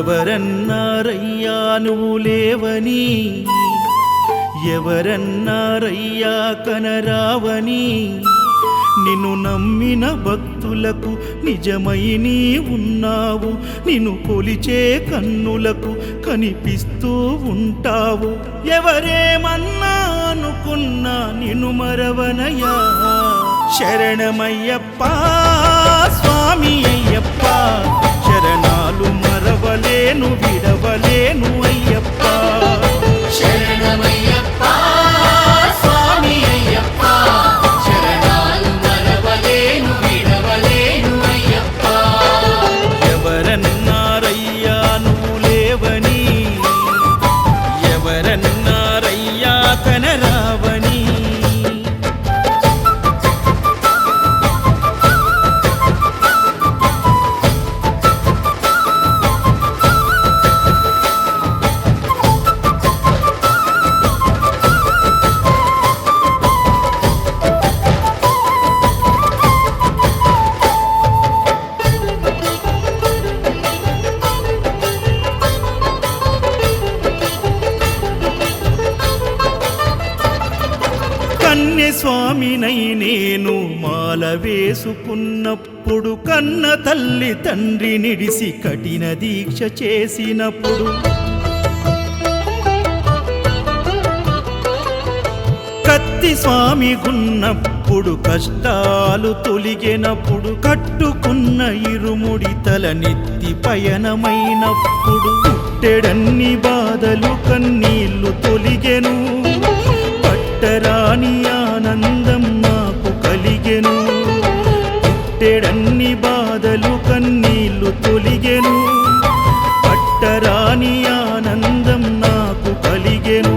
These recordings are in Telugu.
ఎవరన్నారయ్యా నువ్వు లేవని, ఎవరన్నారయ్యా కనరావని, నిన్ను నమ్మిన భక్తులకు నిజమై నీ ఉన్నావు, నిన్ను కొలిచే కన్నులకు కనిపిస్తూ ఉంటావు. ఎవరేమన్నా అనుకున్నా నిన్ను మరవనయ్యా. శరణమయ్యప్ప స్వామి అయ్యప్ప, శరణాలు మరవలేను విడవలేను అయ్యప్ప. శరణమయ్యప్ప స్వామి అయ్యప్ప, శరణాలు మరవలేను విడవలేను అయ్యప్ప. ఎవరన్నారయ్యా నువ్వు లేవని, ఎవరన్నారయ్యా కనరావని. స్వామినై నేను మాల వేసుకున్నప్పుడు, కన్న తల్లి తండ్రి నిడిసి కఠిన దీక్ష చేసినప్పుడు, కత్తి స్వామి గున్నప్పుడు కష్టాలు తొలిగినప్పుడు, కట్టుకున్న ఇరుముడి తల నెత్తి పయనమైనప్పుడు, పుట్టెడన్ని బాధలు కన్నీళ్లు తొలిగెను, పట్టరాని ఆనందం నాకు కలిగెను. పుట్టెడన్ని బాధలు కన్నీళ్లు తొలిగెను, పట్టరాని ఆనందం నాకు కలిగెను.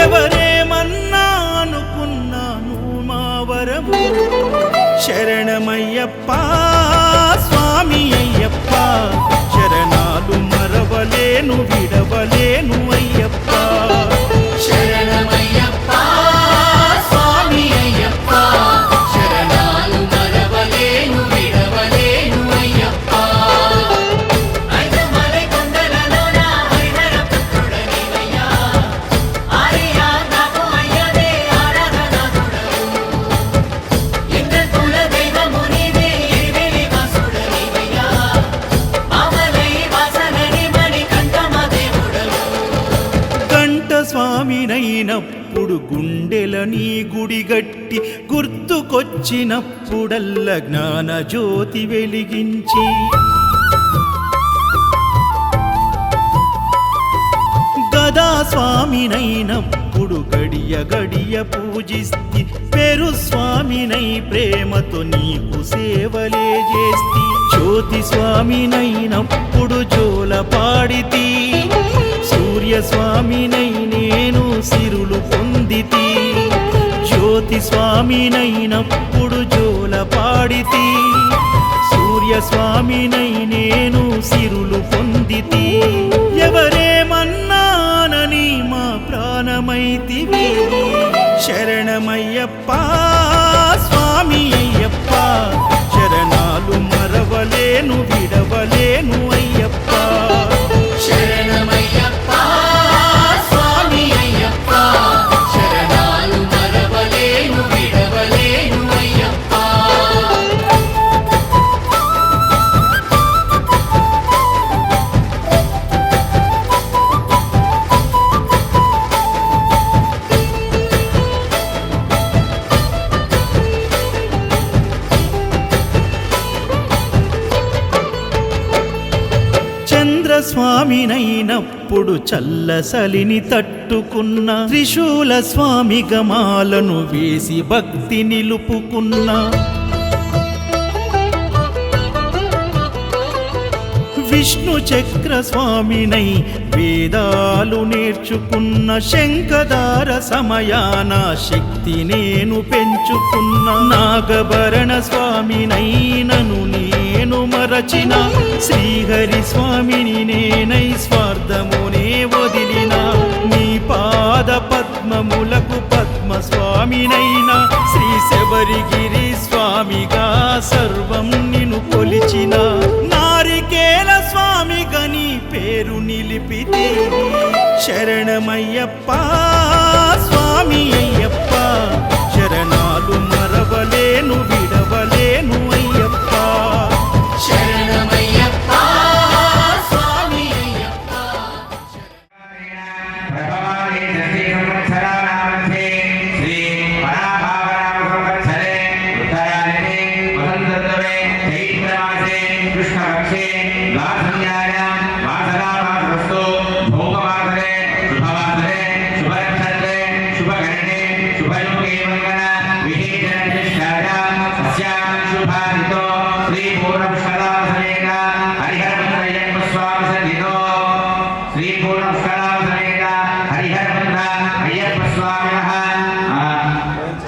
ఎవరేమన్నా అనుకున్నాను మా వరము. శరణమయ్యప్ప స్వామి అయ్యప్ప, శరణాలు మరవలేను విడవలేను అయ్యప్ప. శరణమయ్యప్ప స్వామి అయ్యప్ప, శరణాలు మరవలేను విడవలేను అయ్యప్ప. ఐదుమలై కొండలలోన హరిహర పుత్రుడనివయ్యా, ఆర్యా నాకు అయ్యదే ఆరాధనాథుడవు. ఇంద్రకుల దైవము నీవే ఎరివేలి వాసుడనివయ్యా, మామలై వాసనని మణికంఠమ దేవుడవు. గంట స్వామినైనప్పుడు గుండెల నీ గుడి గట్టి, గుర్తుకొచ్చినప్పుడల్ల జ్ఞాన జ్యోతి వెలిగించి, గదా స్వామినైనప్పుడు గడియ గడియ పూజిస్తి, పేరు స్వామినై ప్రేమతో నీకు సేవలే చేస్తి. జ్యోతి స్వామినైనప్పుడు జోల పాడితి, సూర్య స్వామినై నేను సిరులు పొందితి. జ్యోతి స్వామినైనప్పుడు జోల పాడితి, సూర్య స్వామినై నేను సిరులు పొందితి. ఎవరేమన్నానని మా ప్రాణమైతివి. శరణమయ్యప్ప స్వామి అయ్యప్ప, శరణాలు మరవలేను విడవలేను అయ్యప్ప. శరణమయ్యప్ప స్వామి అయ్యప్ప, శరణాలు మరవలేను విడవలేను అయ్యప్ప. స్వామినైనప్పుడు చల్లసలిని తట్టుకున్న, త్రిశూల స్వామి గమాలను వేసి భక్తి నిలుపుకున్న, విష్ణు చక్ర స్వామినై వేదాలు నేర్చుకున్న, శంఖదార సమయాన శక్తి నేను పెంచుకున్న, నాగభరణ స్వామినై నను నేను మరచిన, శ్రీహరి స్వామిని నేనై స్వార్థమునే వదిలిన, నీ పాద పద్మములకు పద్మ స్వామినైనా, శ్రీ శబరిగిరి స్వామిగా సర్వం నిన్ను కొలిచిన, నారికేల స్వామి గని నీ పేరు నిలిపితే శరణమయ్యప్ప స్వామి అయ్యప్ప శరణాలు మరవలేను విడవలేను అయ్యప్ప శరణమయ్యప్ప స్వామి అయ్యప్ప ప్రభవాని దశి సంవత్సరానామధ్యే శ్రీ పరాభావనామ సంవత్సరే ఉత్తరాయణే వసంతఋతువే చైత్రమాసే కృష్ణపక్షే ద్వాదశ్యాయాం వాసరామాసరస్తు భౌమవాసరే శుభవాసరే శుభనక్షత్రే శుభగణనే శుభయోగే మంగళ విశేషనిష్టాయాం అస్యాం శుభాదితో శ్రీ పూర్ణపుష్కరాసనేన హరిహరమయ్యప్ప స్వామి సన్నిధో శ్రీ పూర్ణపుష్కరాసనేన హరిహరమంద అయ్యప్ప స్వామినః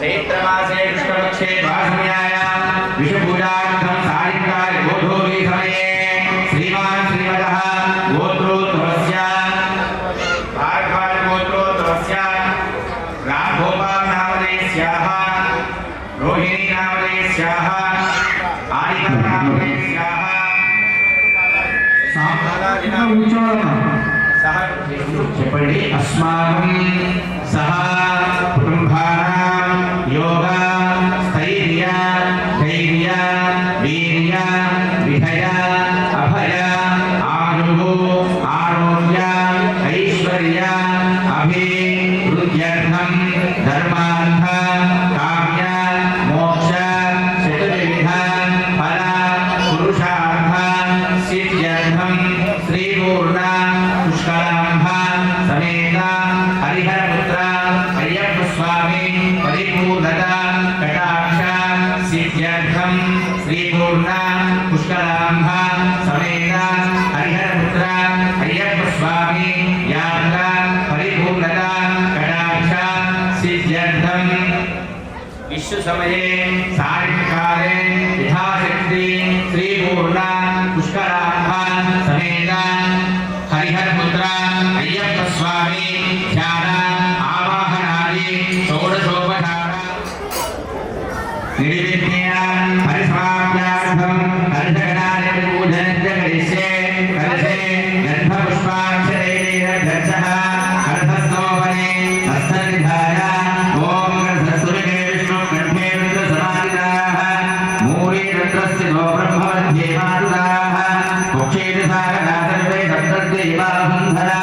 చైత్రమాసే కృష్ణపక్షే ద్వాదశ్యాయాం విషుపూజార్థం సాయంకాలే గోధూళి సమయే శ్రీమాన్ శ్రీమదః గోత్రోద్భవస్య భార్గవ గోత్రోద్భవస్య రాఘోపాల్ నామధేయస్యాః రోహిణీ నామధేయస్యాః ఆదిత్య నామధేయస్యాః చెప్పండి అస్మాకం సహ కుటుంబానాం యోగ స్థైర్య ధైర్య వీర్య విజయ అభయ ఆయు ఆరోగ్య ఐశ్వర్య అభివృద్ధ్యర్థం ధర్మార్థ కామ్య మోక్ష చతుర్విధ ఫల పురుషార్థ సిద్ధ్యర్థం శ్రీ పూర్ణ పుష్కరాంభ సమేత హరిహరపుత్ర అయ్యప్ప స్వామి పరిపూర్ణత కటాక్ష సిద్ధ్యర్థం శ్రీ పూర్ణ పుష్కరాంభ సమేత హరిహరపుత్ర అయ్యప్ప స్వామి యాత్ర పరిపూర్ణత కటాక్ష సిద్ధ్యర్థం విశ్వ సమయే సాయంకాలే యథాశక్తి శ్రీ పూర్ణ పుష్కరాంభ సమేత హరిహరపుత్ర అయ్యప్ప స్వామి ధ్యాన ఆవాహనాది షోడశోపచార నిర్విఘ్నేన పరిసమాప్యార్థం హరిహరాయ పూజనశ్చ కరిష్యే కలశే గంధపుష్పాక్షరైరేణ దర్శః హరతస్తోవనే హస్తనిధాయ ఓం గర్భస్వరూపే విష్ణు కంఠే రుద్రసమాధితాః మూలే రుద్రస్థితో బ్రహ్మमध्ये మారుతాః కుక్షేతి సాగరా సర్వే సప్తద్వైవాసుంధరా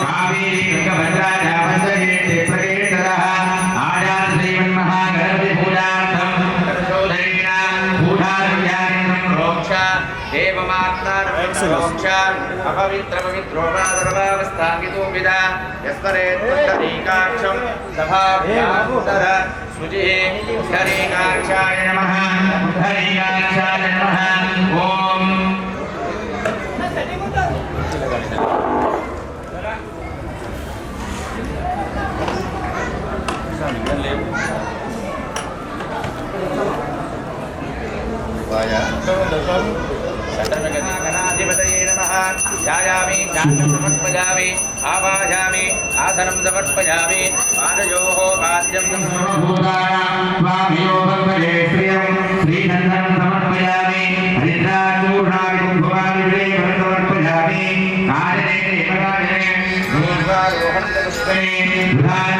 కావేరీ గంగభద్రాయ వందయేతే ప్రకీర్తనః ఆయాన్ శ్రీమన్మహాగణపతి పూజార్థం ప్రచోదయేన పూజార్యానిం ప్రోక్ష దేవమాత్మానమోక్ష అపవిత్ర పవిత్రోపాదరవావస్థాంగితోపిద యస్మరేత్పట్టదీకాక్షం సభాభ్యాముదర శుచిః ఉద్ధరీకాక్షాయ నమః ఉద్ధరీకాక్షాయ నమః ఓం గణాధిపతయే నమః ధ్యాయామి ధ్యానం సమర్పయామి ఆవాహయామి ఆసనం సమర్పయామి పాదయోః పాద్యం శ్రీనందనం సమర్పయామి హరిద్రాచూర్ణాది భవాని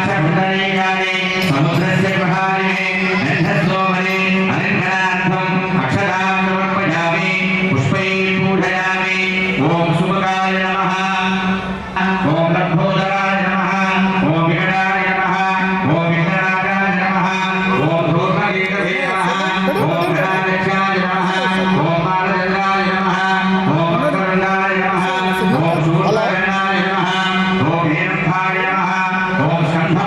సమర్పయామి సముద్రస్య మహానే నందస్లోమనే అలంకరణార్థం అక్షరాం సమర్పయామి పుష్పై పూజయామి ఓం శుభకాయ నమః ఓం లబ్ధోదరాయ నమః ఓం వికటాయ నమః ఓం విఘ్నరాజాయ నమః ఓం ధూర్మగీతవే నమః ఓం గణాధ్యక్షాయ నమః ఓం బాలచంద్రాయ నమః ఓం మకరందాయ నమః ఓం శూర్పకర్ణాయ నమః ఓం హేరంభాయ నమః ఓం స్కంధ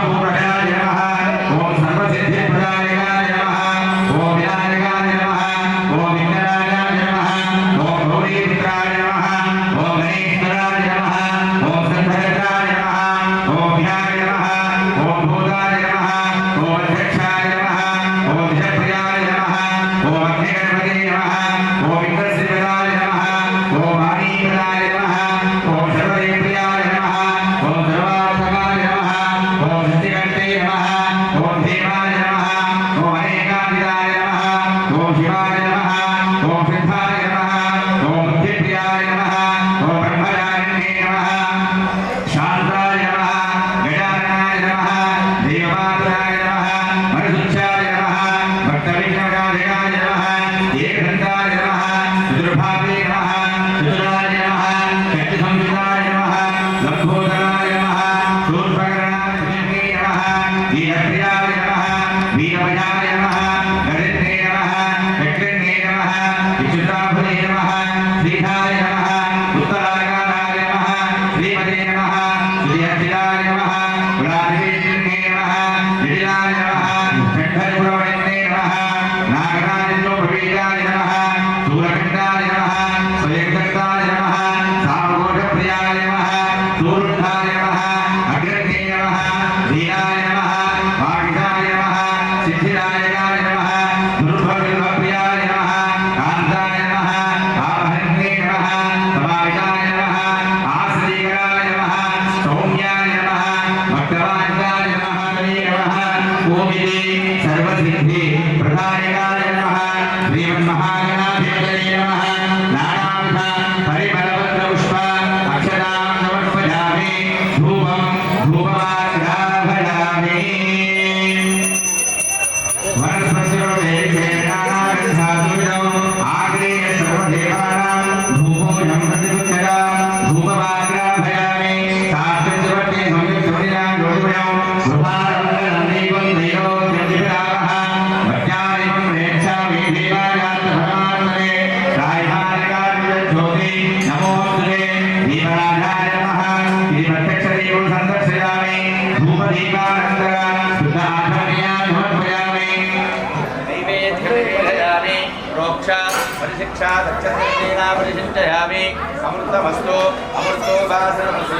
साक्षात् परिचिन्तयामि अमृतमस्तु अमृतो वासनमसि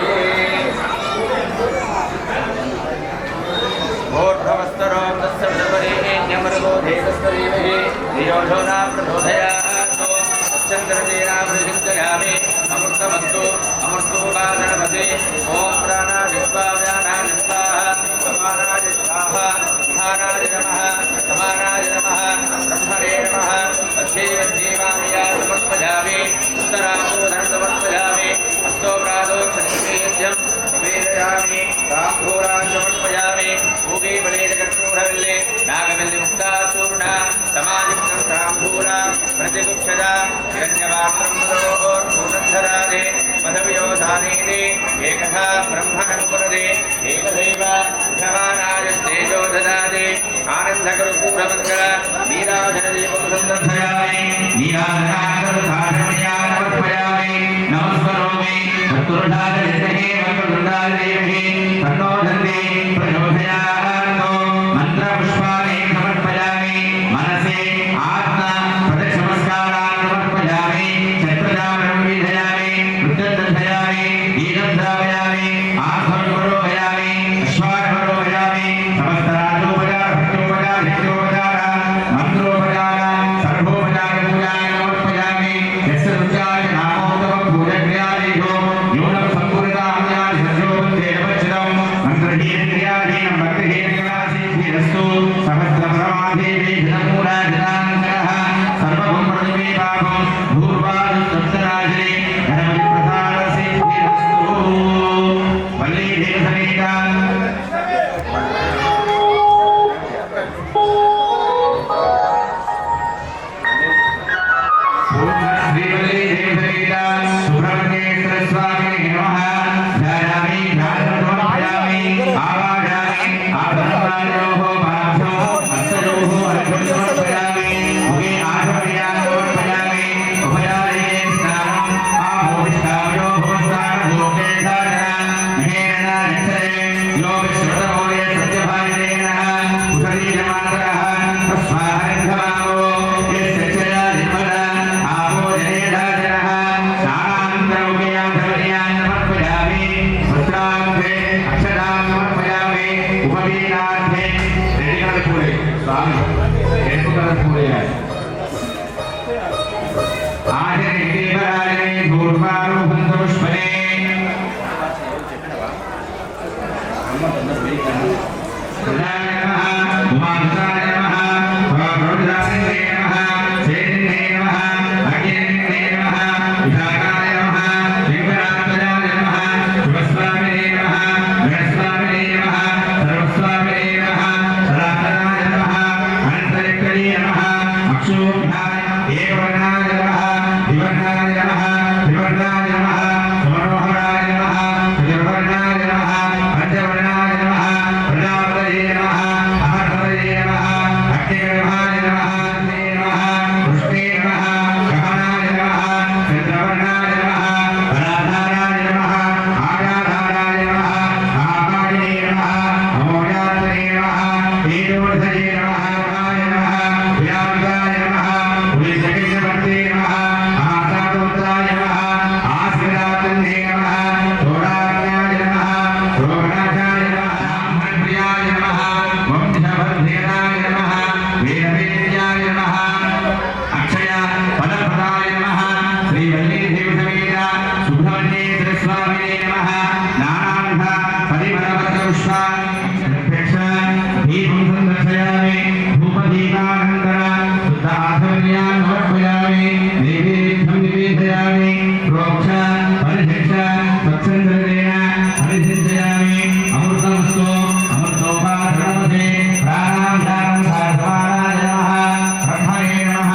ऊर्ध्वमस्तरो तस्य प्रवरेण्यमर्गो देवस्तरीमहि धियोधो न प्रचोदयात् चन्द्रदेना परिचिन्तयामि अमृतमस्तु अमृतो वासनमसि ॐ प्राणादिस्वाव्यानादि स्वाहा समानाय स्वाहा स्थानाय नमः समानाय नमः ब्रह्मणे नमः अध्येवामिया समर्पयामि उत्तराबोधनं समर्पयामि हस्तो प्रादोक्षनिवेद्यं निवेदयामि ताम्बूलान् समर्पयामि भूगे बलेजकर्पूरविल्ले नागविल्ले मुक्ताचूर्ण समायुक्तं ताम्बूला प्रतिगुक्षदा हिरण्यपात्रं पूर्णधरादे मधव्योधानेदे एकधा ब्रह्मणं पुरदे एकदैव विधवानाय तेजो ददादे आनन्दकर्पूरमङ्गल नीराजनदीपं सन्दर्शयामि नीराजनाकरसाधनयानवर्पयामि नमस्करोमि चतुर्धारयते वक्रतुण्डादेवहि तन्नो दन्ते प्रचोदयात् मन्त्रपुष्पाणि समर्पयामि मनसि आत्मा प्रदक्षिणमस्कारान् समर्पयामि चक्रधारणं विधयामि वृद्धदर्शयामि गीतं धावयामि आत्मनिरोधयामि अश्वारोहयामि समस्तराजोपचार भक्तोपचार नित्योपचार मंत्रोपचार सर्वोपचार पूजाय समर्पयामि यस्य रुचाय नामोत्तम पूजक्रियादिषु न्यूनं सम्पूर्णताम्यादि सजोबन्धे नमच्छिदं मन्त्रहीनक्रियाहीनं भक्तिहीनकलासिद्धिरस्तु सहस्रपरमादेवी धनमूलाधिनाङ्कः सर्वं प्रतिमेपापं भूर्वादं सप्तराजने गणपतिप्रसादसिद्धिरस्तु वल्लीदेवसमेता श्रीवल्लीदेवसमेता सुब्रह्मण्येश्वर स्वामिने नमः ध्यायामि ध्यानमर्पयामि आवाहयामि आभरणयोः पार्थो हस्तयोः अर्घ्यं समर्पयामि मुखे आचमनीयान् समर्पयामि उभयारे स्नानम् आभूषितायोः स्नानलोके धारणा महेन निश्चये यो विश्रुतमौल्ये सत्यभाजितेन कुशलीयमानरः तस्माहरिन्धमावो यस्य चया निर्मला आपो जनेधाजनः स्नानान्तरमुखयान् समर्पयामि वस्त्रान्ते अक्षतां समर्पयामि उपवीनान्ते रेडिकलपूरे स्वामी रेडिकलपूरे आजने देवराजने धूर्वारुहन्तपुष्पने प्रदाय नमः उमासुताय नमः प्रौढदासिने नमः चैतन्ये नमः अग्निने नमः विधानाय नमः शिवरात्मजाय नमः शिवस्वामिने नमः गणस्वामिने नमः सर्वस्वामिने नमः सदाननाय नमः अनन्तरिक्तये नमः अक्षोभ्याय एकवर्णाय नमः द्विवर्णाय नमः त्रिवर्णाय नमः समनोहराय नमः चतुर्वर्णाय नमः पञ्चवर्णाय नमः प्रजापतये नमः अहर्पतये नमः अग्निगर्भाय नमः अग्ने नमः पुष्टे नमः गहनाय नमः चन्द्रवर्णाय नमः बलाधाराय नमः आयाधाराय नमः आकारिणे नमः अमोघात्मने नमः तेजोवर्धये नमः नमाय नमः व्यापकाय नमः पुलिसकेशवर्ते नमः आसादोत्ताय नमः आस्मिरातन्ने नमः चोडाज्ञाय नमः शोभनाशाय नमः ब्रह्मप्रियाय नमः वंशवर्धनाय नमः वेदवेद्याय नमः अक्षय पदप्रदाय नमः श्रीवल्लीदेवसमेता सुब्रह्मण्येश्वर स्वामिने नमः नानाविध परिमलपत्रपुष्पाणि दीपं सन्दर्शयामि धूपदीपानन्तरं शुद्धाधर्म्यान् समर्पयामि नैवेद्यं निवेदयामि प्रोक्ष परिशिष्ट तत्सन्द्रदेन परिसिञ्चयामि अमृतमस्तु अमृतोपाधरणमसे प्राणान्तारं साधवानाय नमः ब्रह्मणे नमः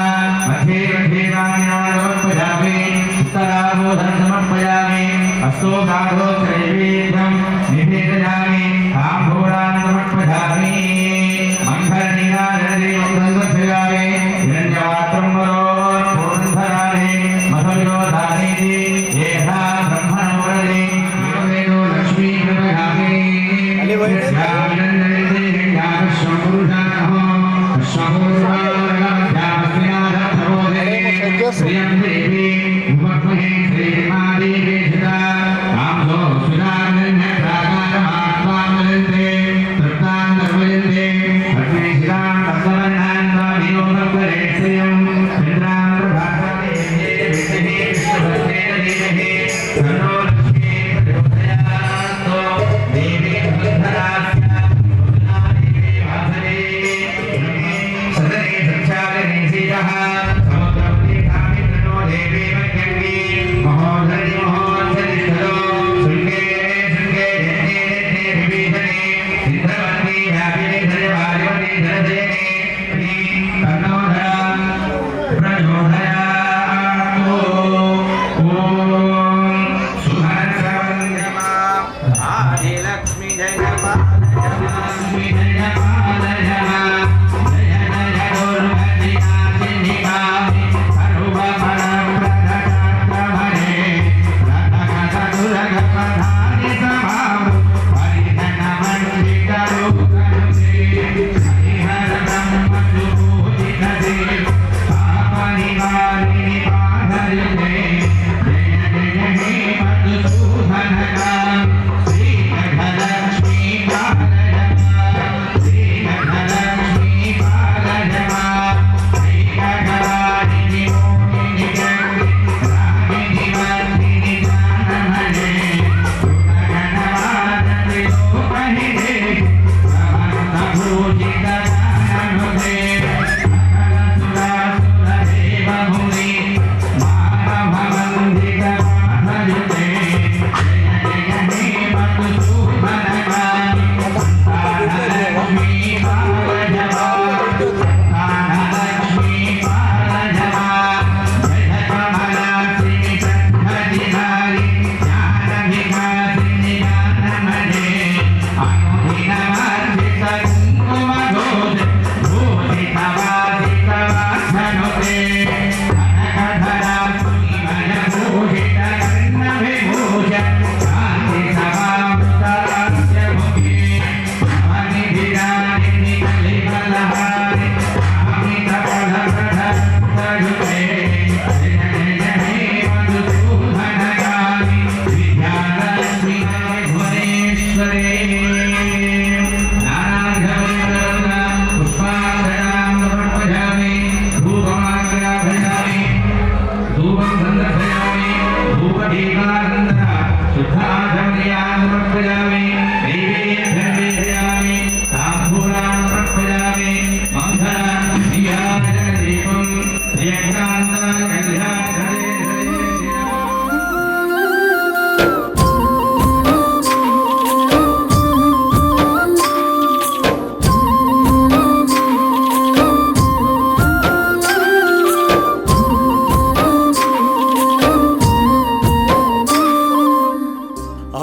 मध्ये मध्ये वाण्याय समर्पयामि उत्तराबोधनं समर्पयामि हस्तोगाधोत्रैवेद्यं निवेदयामि ताम्बूलान् समर्पयामि मङ्गलनीराजनदीपं सन्दर्शयामि हिरण्यपात्रं पूर्णधराणि मधुयोधानेति एकधा ब्रह्मणं वरदे योगेनो लक्ष्मीकृपयामि यस्यामिनन्दयते ज्ञानश्वं पुरुषाणः अश्वपूर्वारगमध्यामस्मिनाथप्रबोधे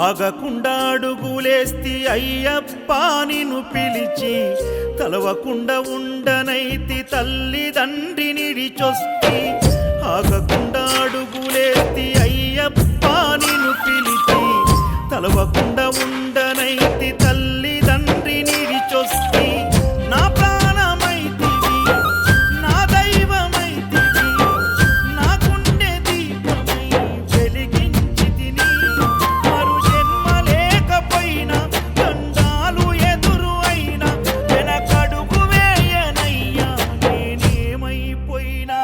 ఆగకుండా అడుగులేస్తి అయ్యప్ప నిన్ను పిలిచి తలవకుండా ఉండనైతి తల్లిదండ్రి నిడిచొస్తి ఆగకుండా అడుగులేస్తి అయ్యప్ప నిన్ను పిలిచి తలవకుండా ఉండనైతి తల్లిదండ్రి నిడిచొస్తి నా ప్రాణమైతివి నా దైవమైతివి నా గుండె దీపమై వెలిగించి తిని మరు జన్మ లేకపోయినా దండాలు ఎదురు అయినా వెనకడుగు వేయనయ్యా నేనేమైపోయినా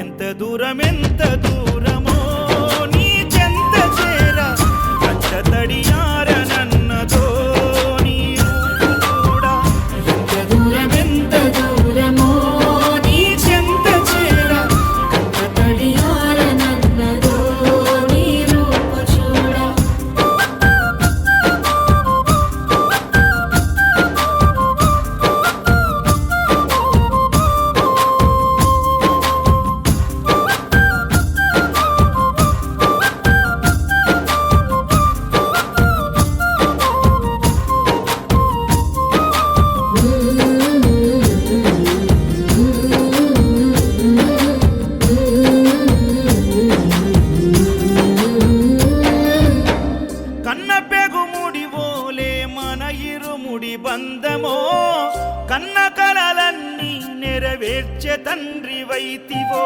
ఎంత దూరమో నీ చెంత చేర కంట తడియారనన్నదో నీ రూపు చూడా ఎంత దూరమో నీ చెంత చేర కంట తడియారనన్నదో నీ రూపు చూడ కన్న పెగుముడి ఓలే మన ఇరుముడి బంధమో కన్న కలలన్నీ నెరవేర్చే తండ్రి వైతివో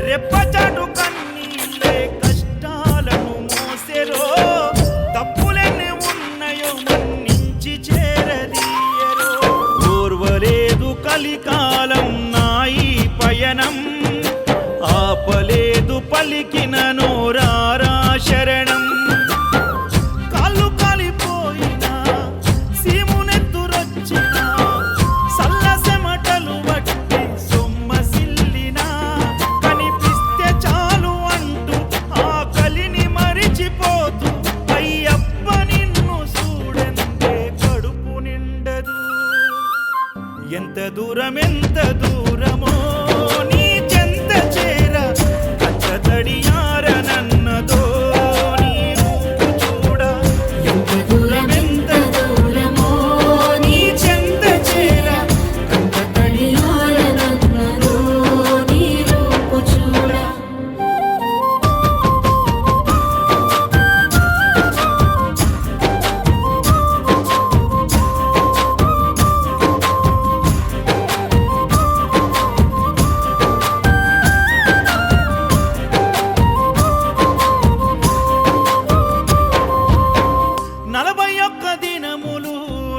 రెప్పచాటు కన్నీళ్ళే కష్టాలను మోసెరో తప్పులెన్ని ఉన్నాయో మన్నించి చేరదీయరో ఓర్వలేదు కలికాలం నాయి పయనం ఆపలేదు పలికిన నోరారా శరణం కాళ్ళు కాలిపోయినా సీమునెత్తురొచ్చినా సల్లసెమటలు వట్టి సొమ్మసిల్లినా కనిపిస్తే చాలు అంటూ ఆకలిని మరిచిపోతూ అయ్యప్ప నిన్ను చూడంతే కడుపు నిండదు ఎంత దూరమో నీ చెంత చేర కంట తడియారనన్నదో నీ రూపు చూడా ఎంత దూరమో నీ చెంత చేర కంట తడియారనన్నదో నీ రూపు చూడ నలభై ఒక్క దినములు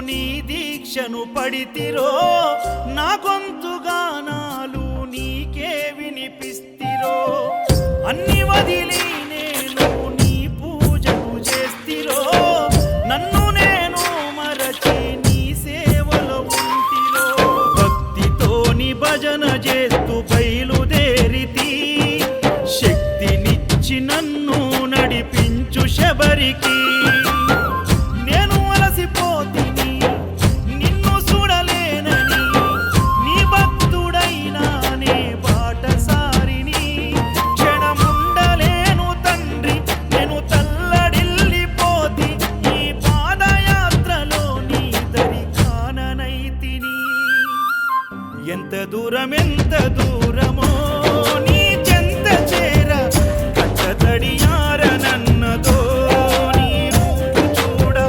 నీ దీక్షను పడితిరో నా గొంతు గానాలు నీకే వినిపిస్తిరో అన్ని వదిలి నేను నీ పూజలు చేస్తిరో నన్ను నేను మరచి నీ సేవలో ఉంటిరో భక్తితో నీ భజన చేస్తూ బయలుదేరితి శక్తినిచ్చి నన్ను నడిపించు శబరికి నేను అలసిపోతిని నిన్ను చూడలేనని నీ భక్తుడైనా నే బాటసారిని క్షణముండలేను తండ్రి నేను తల్లడిల్లిపోతి ఈ పాదయాత్రలో నీ దరి కాననైతిని ఎంత దూరమో నీ చెంత చేర కంట తడియారనన్నదో నీ రూపు చూడా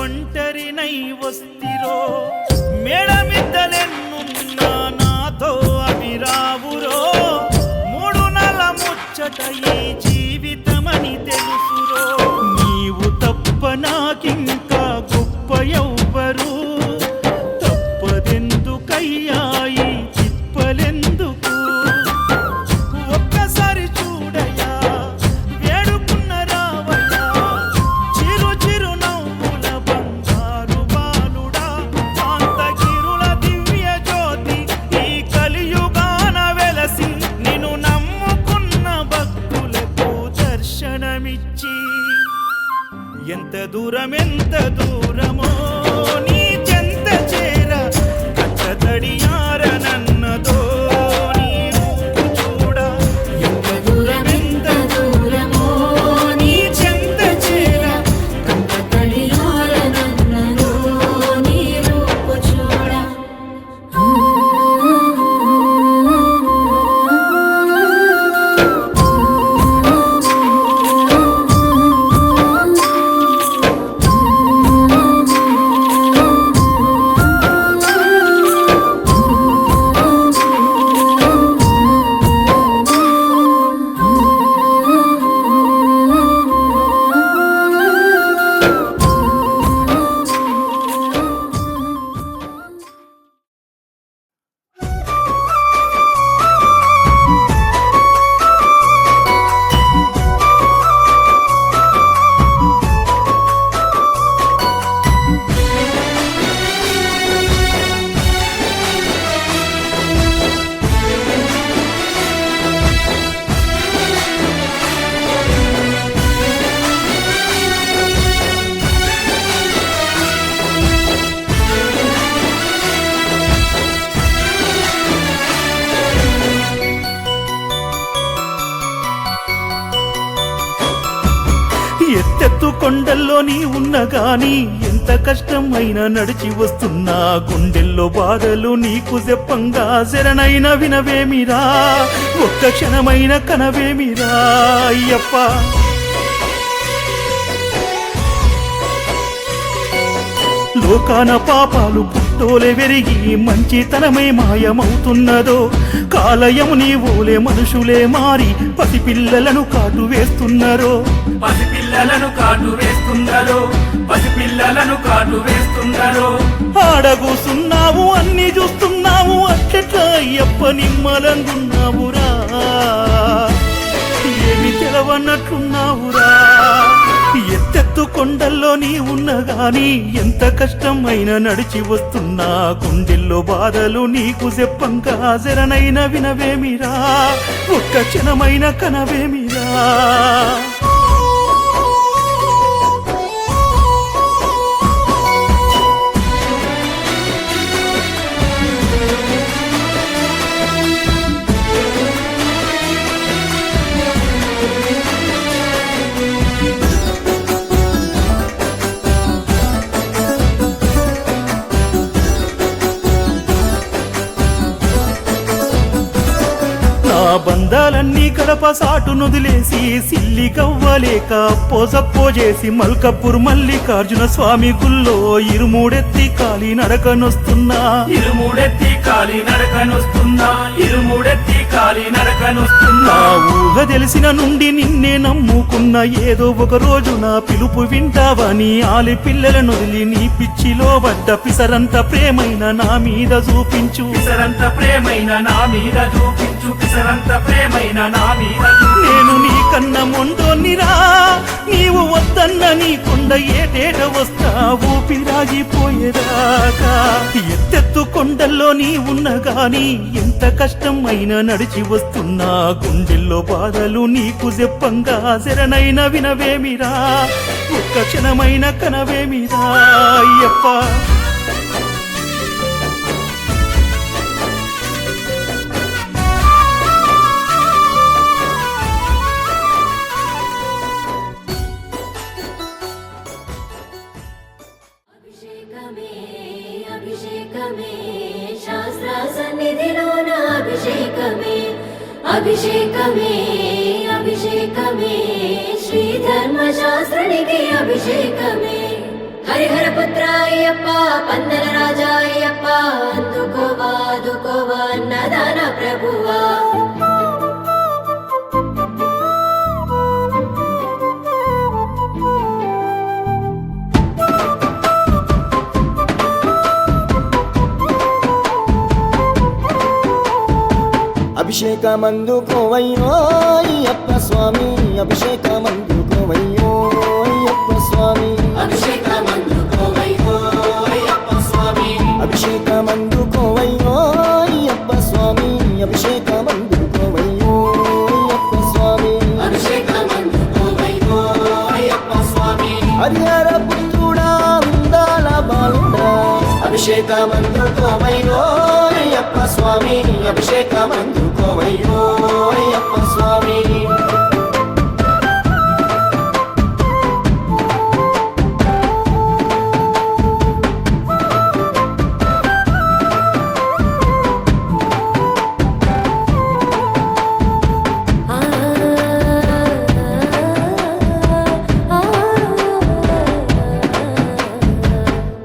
ఒంటరినై వస్తిరో మేడమిద్దలెన్నున్నా నాతో అవి రావురో మూడు నల ముచ్చట ఈ జీవితమని తెలుసురో నీవు తప్ప నాకింకా గొప్ప ఎవ్వరు తప్పదెందుకయ్యా ఈ తిప్పలెందుకు ఒక్కసారి చూడయ్యా వేడుకున్న రావయ్యా చిరు చిరు నవ్వుల బంగారు బాలుడా కాంతగిరుల దివ్య జ్యోతి ఈ కలియుగాన వెలసి నిన్ను నమ్ముకున్న భక్తులకు దర్శనమిచ్చి ఎంత దూరమో నీ చెంత చేర కట్టతడియార నన్నదో నీ రూపు చూడ ఎంత దూరమో నీ చెంత చేర కంటతడియార నన్నదో నీ రూపు చూడ ఎత్తెత్తు కొండల్లో నీ ఉన్న గాని ఎంత కష్టమైనా నడిచి వస్తున్నా గుండెల్లో బాధలు నీకు చెప్పంగా శరణైన వినవేమిరా ఒక్క క్షణమైన కనవేమిరా అయ్యప్ప లోకాన పాపాలు పుట్టోలే వెరిగి మంచితనమే మాయమవుతున్నదో కాలయము నీ ఓలే మనుషులే మారి పసిపిల్లలను కాటు వేస్తున్నరో పసిపిల్లలను కాటు వేస్తున్నారు ఆడగూసున్నావు అన్ని చూస్తున్నావు అట్లెట్లా అయ్యప్ప నిమ్మలంగున్నావురా ఏమి తెలవన్నట్లున్నావురా ఎత్తెత్తు కొండల్లో నీ ఉన్న గాని ఎంత కష్టమైనా నడిచి వస్తున్నా గుండెల్లో బాధలు నీకు చెప్పంగా శరణైన వినవేమిరా ఒక్క క్షణమైన కనవేమిరా బంధాలన్నీ కడప సాటు నుదిలేసి సిల్లి కవ్వలేక పోసప్పో చేసి మల్కపూర్ మల్లికార్జున స్వామి గుల్లో ఇరుమూడెత్తి కాలి నడకనొస్తున్నా నా ఊహ తెలిసిన నుండి నిన్నే నమ్ముకున్న ఏదో ఒక రోజు నా పిలుపు వింటావని ఆలి పిల్లలను వదిలి నీ పిచ్చిలో పడ్డ పిసరంత ప్రేమైన నా మీద చూపించు నేను నీ కన్న మొండోనిరా నీవు వద్దన్న నీ కొండ ఏటేట వస్తావు పిరాగిపోయేదాకా ఎత్తెత్తు కొండల్లో నీ ఉన్న గాని ఎంత కష్టం అయినా నడిచి వస్తున్నా గుండెల్లో బాధలు నీకు చెప్పంగా శరణైన వినవేమిరా ఒక్క క్షణమైన కనవేమిరా అయ్యప్ప అభిషేకమే అభిషేకమే శ్రీ ధర్మశాస్త్రునికి అభిషేకమే హరిహర పుత్ర అయ్యప్ప పందల రాజా అయ్యప్ప అందుకోవా అందుకోవా అన్నదాన ప్రభువా అభిషేకమందుకోవయ్యో అయ్యప్ప స్వామి అభిషేకమందుకోవయ్యో అయ్యప్ప స్వామి అభిషేకమందుకోవయ్యో అయ్యప్ప స్వామి అభిషేకమందుకోవయ్యో అయ్యప్ప స్వామి అభిషేకమందుకోవయ్యో అయ్యప్ప స్వామి అభిషేకమందుకోవయ్యో అయ్యప్ప స్వామి హరిహర పుత్రుడా ఉందాల బాలుడా అభిషేకమందుకోవయ్యో అయ్యప్ప స్వామి అభిషేకమందుకోవయ్యో అయ్యప్ప స్వామి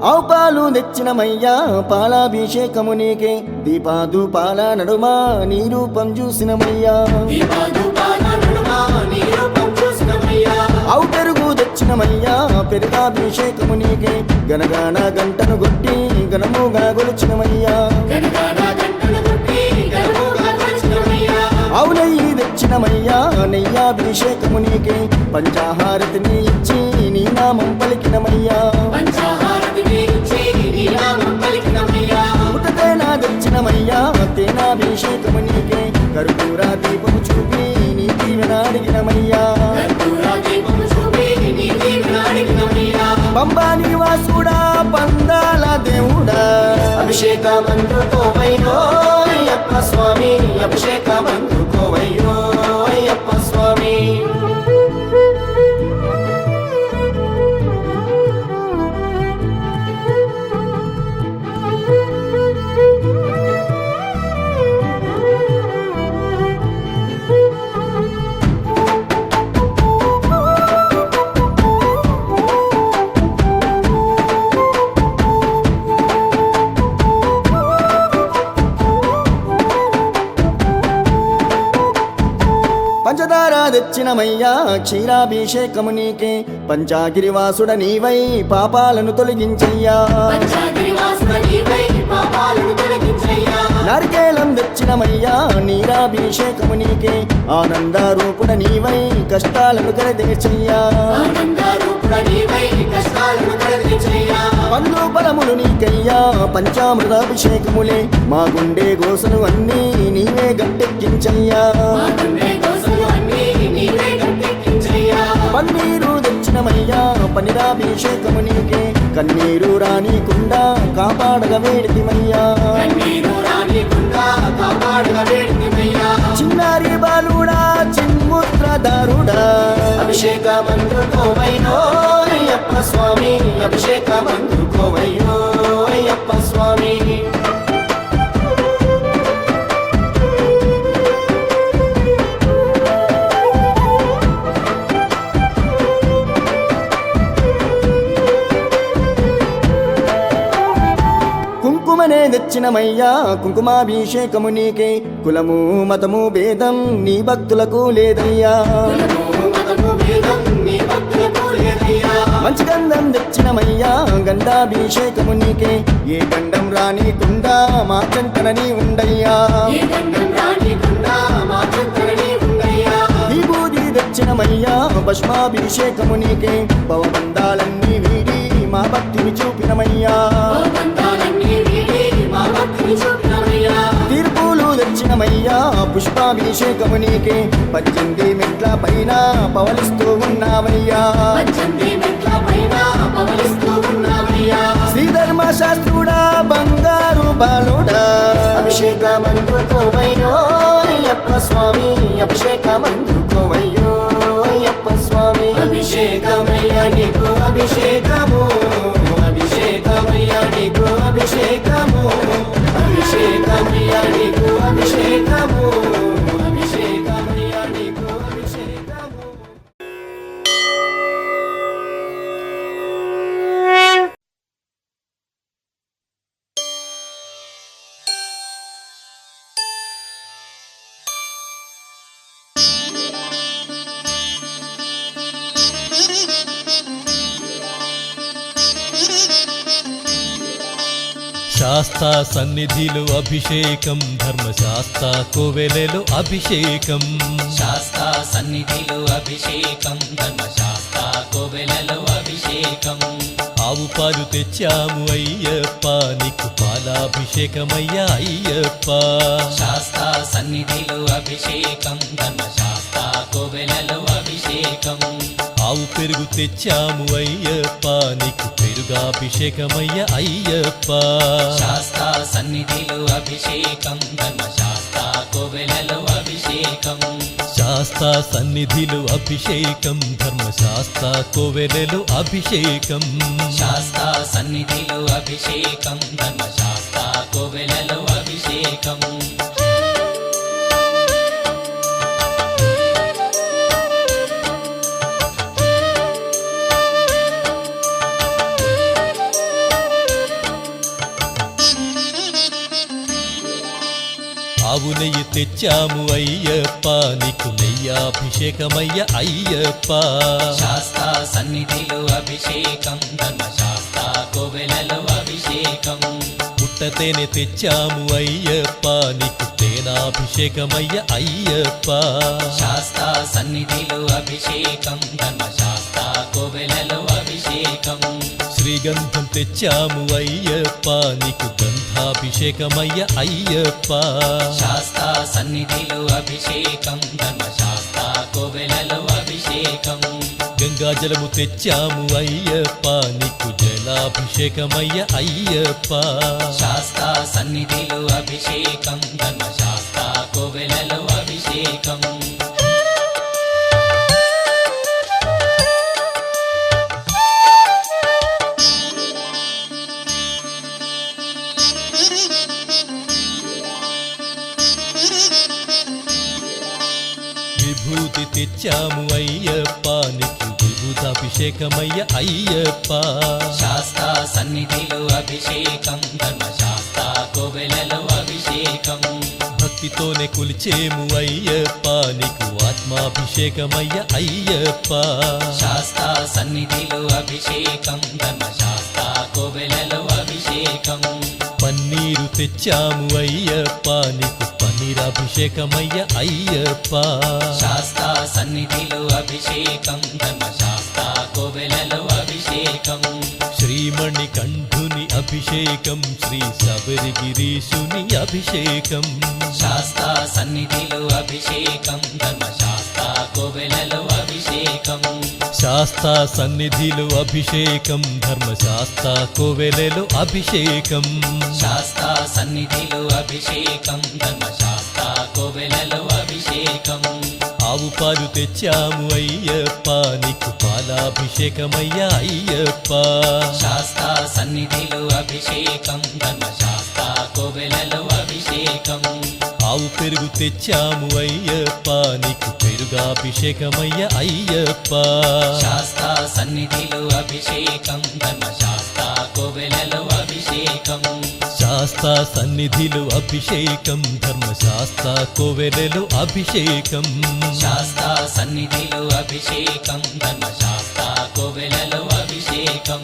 ఆవు పాలు తెచ్చినమయ్యా పాలాభిషేకము నీకే దీపాదు పాల నడుమా నీ రూపం చూసినమయ్యా ఆవు పెరుగు తెచ్చినమయ్యా పెరుగాభిషేకము నీకే గనగాన గంటను కొట్టి గనముగా గొలిచినమయ్యా ఆవు నెయ్యి తెచ్చినమయ్యా నెయ్యాభిషేకము నీకే పంచాహారతిని ఇచ్చి నీ నామం పలికినమయ్యా పుట్టతేనా తెచ్చినమయ్యా తేనాభిషేకము నీకే కర్పూర దీపము చూపి నీ దీవెన అడిగినమయ్యా పంబా నివాసుడా పందాల దేవుడా అభిషేకమందుకోవయ్యో అయ్యప్ప స్వామి అభిషేకమందుకోవయ్యో అయ్యప్ప స్వామి పంచదార తెచ్చినమయ్యా క్షీరాభిషేకము నీకే పంచాగిరివాసుడ నీవై పాపాలను తొలగించయ్యా నారికేళం తెచ్చినమయ్యా నీరాభిషేకము నీకే ఆనందారూపుడ నీవై కష్టాలను కరదేర్చయ్యా పండ్లు ఫలములు నీకయ్యా పంచామృతాభిషేకములే మా గుండె గోసలు అన్నీ నీవే గట్టెక్కించయ్యా పన్నీరు తెచ్చినమయ్యా పనిరాభిషేకము నీకే కన్నీరు రానికుండా కాపాడగ వేడితిమయ్యా చిన్నారి బాలుడా చిన్ముద్రదారుడా అభిషేకమందుకోవయ్యో అయ్యప్ప స్వామి అభిషేకమందుకోవయ్యో అయ్యప్ప స్వామి కుంకుమనే తెచ్చినమయ్యా కుంకుమాభిషేకము నీకే కులము మతము భేదం నీ భక్తులకు లేదయ్యా మంచి గంధం తెచ్చినమయ్యా గంధాభిషేకము నీకే ఏ గంధం రానికుండా మా చెంతనని ఉండయ్యా విభూది తెచ్చినమయ్యా భస్మాభిషేకము నీకే భవబంధాలన్నీ వీడి మా భక్తిని చూపినమయ్యా తీర్పులు తెచ్చినమయ్యా పుష్పాభిషేకము నీకే 18 మెట్ల పైన పవలిస్తూ ఉన్నావయ్యా శ్రీధర్మ శాస్త్రుడా బంగారు బాలుడా అభిషేకమందుకోవయ్యో అయ్యప్ప స్వామి అభిషేకమందుకోవయ్యో అయ్యప్ప స్వామి అభిషేకమయ్యా నీకు అభిషేకము అభిషేకమయ్యా నీకు అభిషేకము అభిషేకమయ్యా నీకు అభిషేకము అభిషేకమయ్యా నీకు అభిషేకము శాస్తా సన్నిధిలో అభిషేకం ధర్మశాస్త్ర కోవెలలో అభిషేకం శాస్తా సన్నిధిలో అభిషేకం ధర్మశాస్త్ర కోవెలలో అభిషేకం ఆవు పాలు తెచ్చాము అయ్యప్ప నీకు పాలాభిషేకమయ్యా అయ్యప్ప శాస్తా సన్నిధిలో అభిషేకం ధర్మశాస్త్ర కోవెలలో అభిషేకం ఆవు పెరుగు తెచ్చాము అయ్యప్ప నీకు పెరుగాభిషేకమయ్యా అయ్యప్ప శాస్తా సన్నిధిలో అభిషేకం ధర్మశాస్త్ర కోవెలలో అభిషేకం శాస్తా సన్నిధిలో అభిషేకం ధర్మశాస్త్ర కోవెలలో అభిషేకం శాస్తా సన్నిధిలో అభిషేకం ధర్మశాస్త్ర కోవెలలో అభిషేకం ఆవు నెయ్యి తెచ్చాము అయ్యప్ప నీకు నెయ్యాభిషేకమయ్య అయ్యప్ప శాస్తా సన్నిధిలో అభిషేకం ధర్మశాస్త్ర కోవెలలో అభిషేకం పుట్టతేనె తెచ్చాము అయ్యప్ప నీకు తేనాభిషేకమయ్య అయ్యప్ప శాస్తా సన్నిధిలో అభిషేకం ధర్మశాస్త్ర కోవెలలో అభిషేకం శ్రీగంధం తెచ్చాము అయ్యప్ప నీకు గంధాభిషేకమయ్య అయ్యప్ప శాస్తా సన్నిధిలో అభిషేకం ధర్మశాస్త్ర కోవెలలో అభిషేకం గంగాజలము తెచ్చాము అయ్యప్ప నీకు జలాభిషేకమయ్య అయ్యప్ప శాస్తా సన్నిధిలో అభిషేకం ధర్మశాస్త్ర కోవెలలో అభిషేకం విభూతి తెచ్చాము అయ్యప్ప నీకు విభూతాభిషేకమయ్య అయ్యప్ప శాస్తా సన్నిధిలో అభిషేకం ధర్మశాస్త్ర కోవెలలో అభిషేకం భక్తితోనే కొలిచేము అయ్యప్ప నీకు ఆత్మాభిషేకమయ్య అయ్యప్ప శాస్తా సన్నిధిలో అభిషేకం ధర్మశాస్త్ర కోవెలలో అభిషేకం పన్నీరు తెచ్చాము అయ్యప్ప నీకు పన్నీరాభిషేకమయ్య అయ్యప్ప శాస్తా సన్నిధిలో అభిషేకం ధర్మశాస్త్ర కోవెలలో అభిషేకం శ్రీమణి కంఠుని అభిషేకం శ్రీ శబరిగిరీశుని అభిషేకం శాస్తా సన్నిధిలో అభిషేకం ధర్మశాస్త్ర కోవెలలో అభిషేకం శాస్తా సన్నిధిలో అభిషేకం ధర్మశాస్త్ర కోవెలలో అభిషేకం శాస్తా సన్నిధిలో అభిషేకం ధర్మశాస్త్ర కోవెలలో అభిషేకం ఆవు పాలు తెచ్చాము అయ్యప్ప నీకు పాలాభిషేకమయ్య అయ్యప్ప శాస్తా సన్నిధిలో అభిషేకం ధర్మశాస్త్ర కోవెలలో అభిషేకం ఆవు పెరుగు తెచ్చాము అయ్యప్ప నీకు పెరుగాభిషేకమయ్య అయ్యప్ప శాస్తా సన్నిధిలో అభిషేకం ధర్మశాస్త్ర కోవెలలో అభిషేకం శాస్తా సన్నిధిలో అభిషేకం ధర్మశాస్త్ర కోవెలలో అభిషేకం శాస్తా సన్నిధిలో అభిషేకం ధర్మశాస్త్ర కోవెలలో అభిషేకం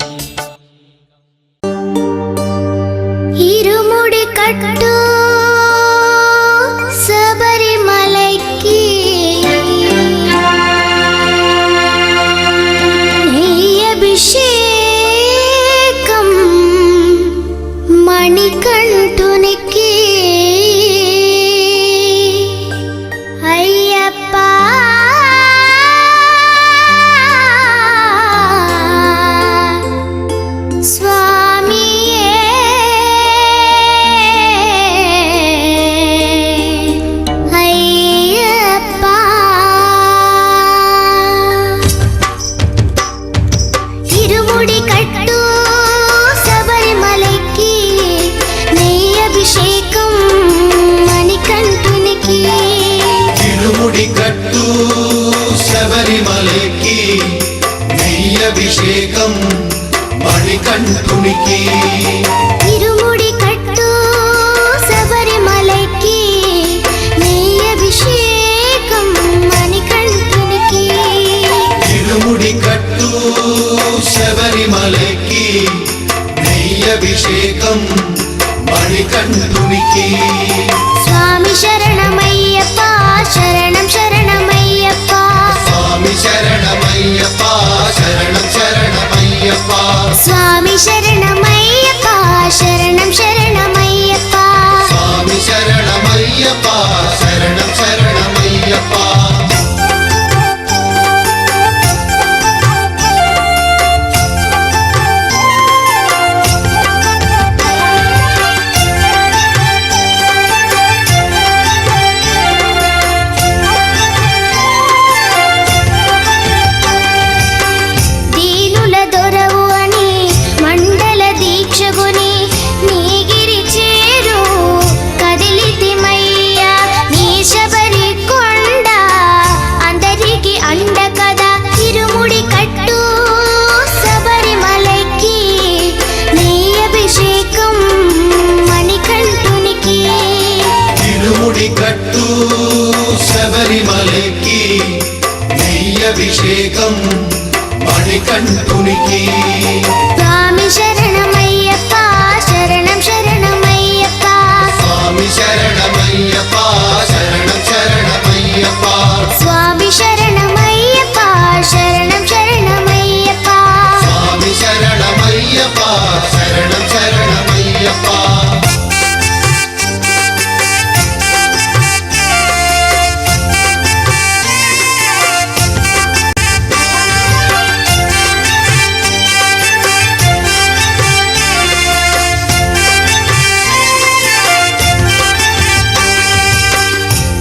ఇరుముడి కట్టు శబరిమలైకి నెయ్యభిషేకం మణికంఠునికి అయ్యప్ప స్వామియే అయ్యప్ప ఇరుముడి కట్టు శబరిమలైకి నెయ్యభిషేకం మణికంఠునికి ఇరుముడి కట్టు శబరిమలకి నెయ్యభిషేకం మణికంఠునికి ఇరుముడి కట్టు శబరిమలైకి నెయ్యభిషేకం మణికంఠునికి ఇరుముడి కట్టు శబరిమలకి నెయ్యభిషేకం శరణమయ్యప్ప శరణం శరణమయ్యప్ప దీనుల దొరవు అని మండల దీక్షగుని నీగిరి చేరు కదిలితిమయ్యా నీ శబరి కొండ అందరికి అండ కదా ఇరుముడి కట్టు శబరిమలకి నీ అభిషేకం మణికంఠునికి ఇరుముడి కట్టు శబరిమలకి నెయ్యభిషేకం మణికంఠునికి స్వామి శరణమయ్యప్ప శరణం శరణమయ్యప్ప స్వామి శరణమయ్యప్ప శరణం శరణమయ్యప్ప స్వామి శరణమయ్యప్ప శరణం శరణమయ్యప్ప స్వామి శరణమయ్యప్ప శరణం శరణమయ్యప్ప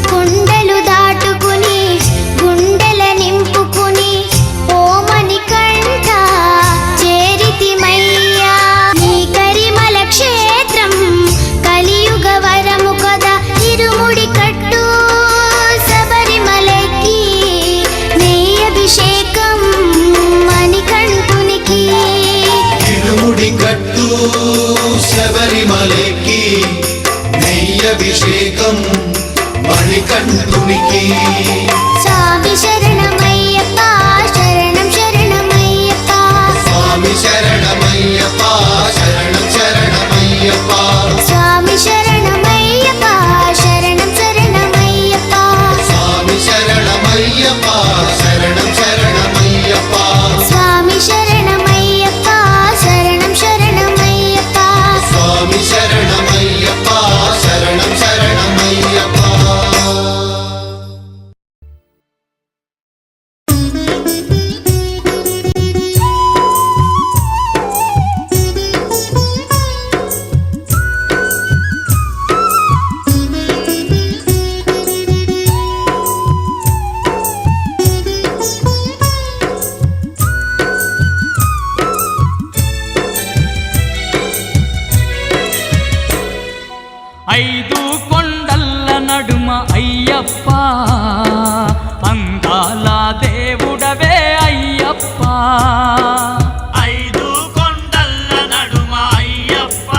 కొండలు దాటుకుని గుండెల నింపుకుని ఓమని కంఠ చేరితిమయ్యా నీ కరిమల క్షేత్రం కలియుగ వరము కదా ఇరుముడి కట్టు శబరిమలకి నీ అభిషేకం మణికంఠునికి ఇరుముడి కట్టు శబరిమలకి నెయ్యభిషేకం మణికంఠునికి స్వామి శరణమయ్యప్ప శరణం శరణమయ్యప్ప స్వామి శరణమయ్యప్ప శరణం శరణమయ్యప్ప స్వామి శరణమయ్యప్ప శరణం శరణమయ్యప్ప స్వామి శరణమయ్యప్ప శరణం శరణమయ్యప్ప స్వామి శరణమయ్యప్ప శరణం శరణమయ్యప్ప స్వామి శరణమయ్యప్ప శరణం శరణమయ్యప్ప ఐదు కొండల్ల నడుమ అయ్యప్ప అందాల దేవుడవే అయ్యప్ప ఐదు కొండల్ల నడుమ అయ్యప్ప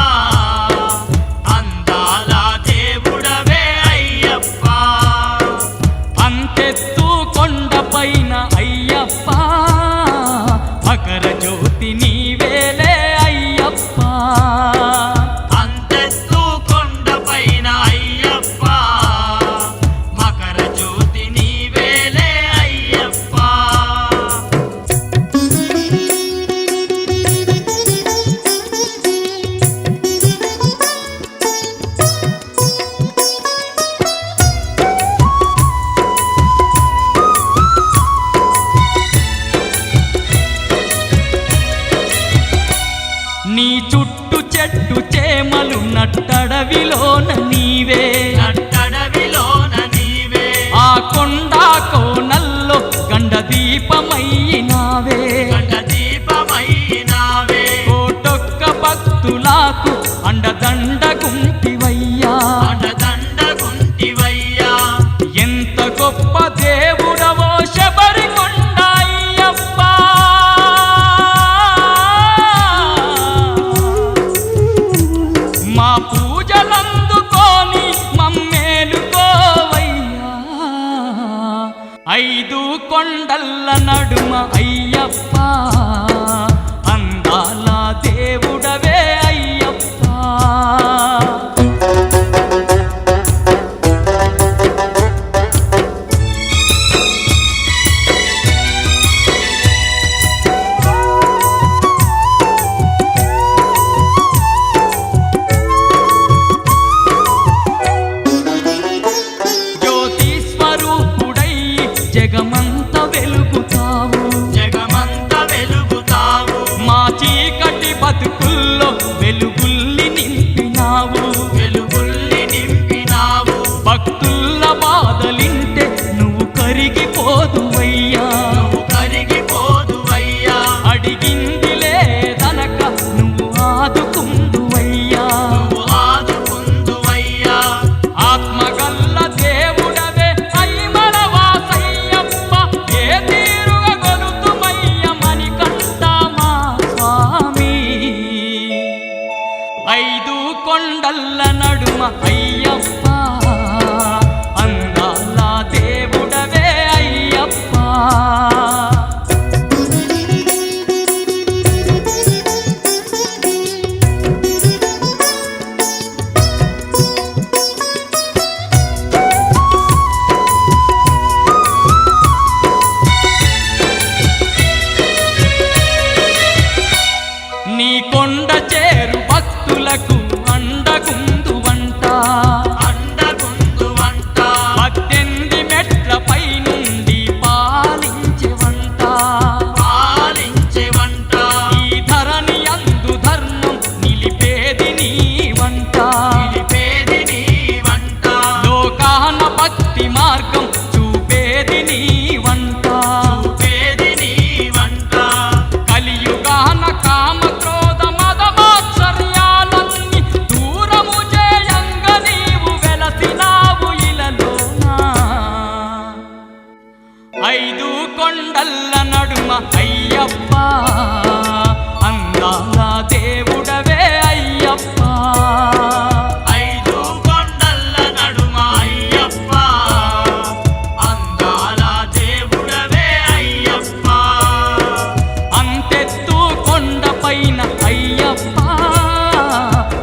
అందాల దేవుడవే అయ్యప్ప అంతెత్తు కొండపైన అయ్యప్ప మకర జ్యోతి నీవేలే అయ్యప్ప అంతెత్తు కొండపైన అయ్యప్ప మకర జ్యోతి నీవేలే అయ్యప్ప నీ చుట్టు చెట్టు చేమలు నట్టడవిలోన నీవే నట్టడవిలోన నీవే ఆ కొండ కోనల్లో గండ దీపమయ్యినావే గండ దీపమైనావే కోటొక్క భక్తులకు అండదండగుంటివయ్యా అండదండగుంటివయ్యా ఎంత గొప్ప దేవుడవో శబరి కొండ అయ్యప్ప మా పూజలందుకోని మమ్మేలుకోవయ్యా ఐదు కొండల్ల నడుమ అయ్యప్ప అందాల దేవుడవే అయ్యప్ప కొండల్ల నడుమ అయ్యప్ప అందాల దేవుడవే అయ్యప్ప ఐదు కొండల్ల నడుమ అయ్యప్ప అందాల దేవుడవే అయ్యప్ప అంతెత్తు కొండ పైన అయ్యప్ప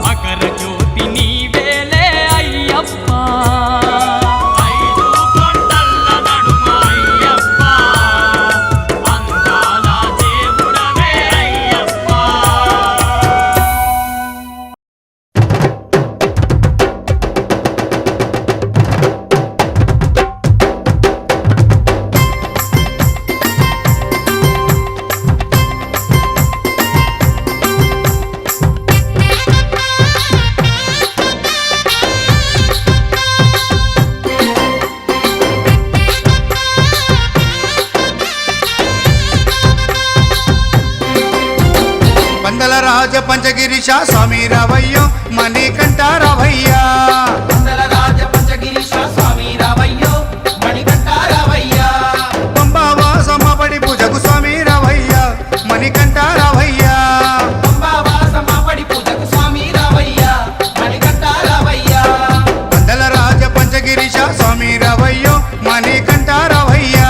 మకర జ్యోతి నీవేలే అయ్యప్ప ఐదు కొండల్ల నడుమ అయ్యప్ప అందాల దేవుడవే అయ్యప్ప పందల రాజ పంచగిరీశ స్వామి రావయ్యో మణికంఠ రావయ్యా పంబావాసమ్మ పడి పూజకు స్వామి రావయ్యా మణికంఠ రావయ్యా పందల రాజ పంచగిరీశ స్వామి రావయ్యో మణికంఠ రావయ్యా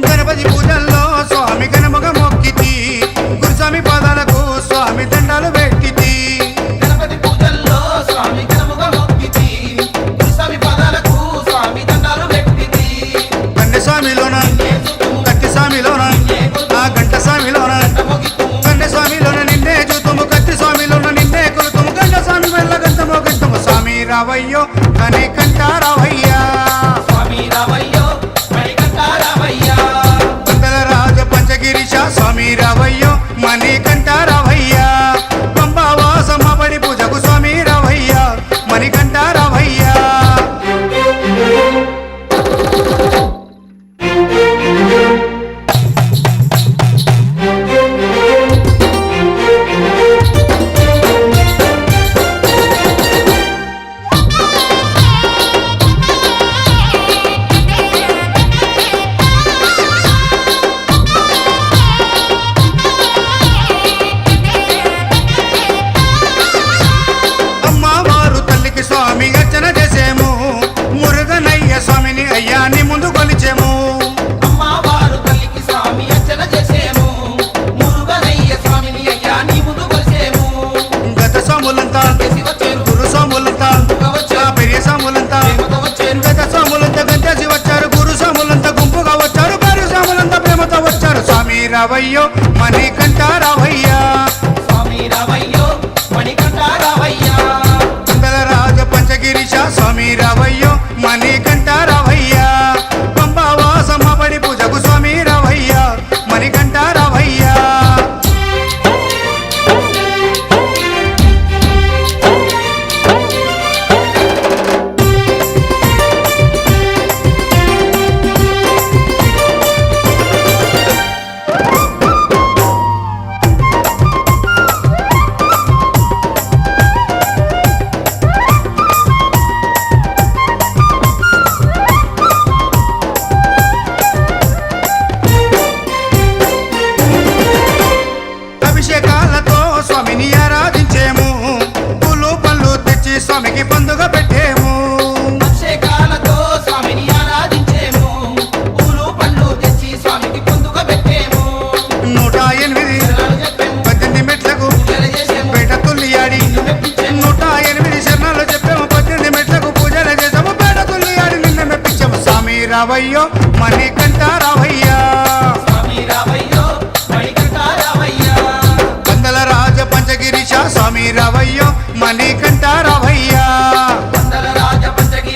గణపతి పూజల్లో స్వామి గణముగ మొక్కితి గురుస్వామి పాదాలకు స్వామి దండాలు పెట్టితి కన్నె స్వామిలోన కత్తి స్వామిలోన ఆ గంట స్వామిలోన కన్నె స్వామిలోన నిన్నే చూతుము కత్తి స్వామిలోన నిన్నే కొలుతుము గంట స్వామి వెళ్ళ గంటము గంటము స్వామి రావయ్యో అని కంట రావయ్యా పందల రాజ పంచగిరీశ స్వామి రావయ్యో మణికంఠ రావయ్యా పంబావాసమ్మ పడి పూజకు స్వామి రావయ్యా మణికంఠ రావయ్యా అమ్మవారు తల్లికి స్వామి అర్చన చేసేము మురుగనయ్య స్వామిని అయ్యాన్ని ముందు కొలిచేము గత స్వాములంతా గురు స్వాములంతా ఆ పెరియ స్వాములంతా గత స్వాములంతా గంటేసి వచ్చారు గురు స్వాములంతా గుంపుగా వచ్చారు పెరియ స్వాములంతా ప్రేమతో వచ్చారు స్వామి రావయ్యో మణికంఠ రావయ్యా పందల రాజ పంచగిరీశ స్వామి రావయ్యో మణికంఠ రావయ్యా పంబావాసమ్మ పడి పూజకు స్వామి రావయ్యా మణికంఠ రావయ్యా అభిషేకాలతో స్వామిని ఆరాధించేము పూలు పళ్ళు తెచ్చి స్వామికి పండుగ పెట్టేము నూట 18 మెట్లకు పేట తుల్లియాడి 108 శరణాలు చెప్పాము 18 మెట్లకు పూజలు చేసాము పేట తుల్లియాడి నిన్న మెప్పించాము స్వామి రావయ్యో మణికంఠ రావయ్యా పందల రాజ పంచగిరీశ స్వామి రావయ్యో మణికంఠ రావయ్యా రాజ పంచగిరి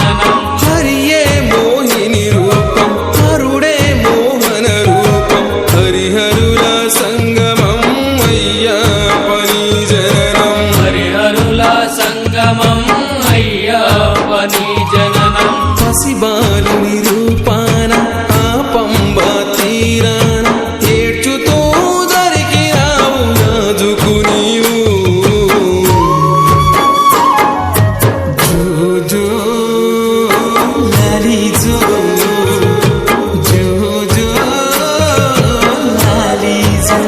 జననం హరియే మోహిని రూపం హరుడే మోహన రూపం హరిహరుల సంగమం అయ్యప్పని జననం హరిహరుల సంగమం అయ్యప్పని జననం పసిబాలుని రూపాన ఆ పంబా తీరాన ఏడ్చుతూ దొరికినావు రాజుకు నీవు జో జో లాలి జో జో జో లాలి జో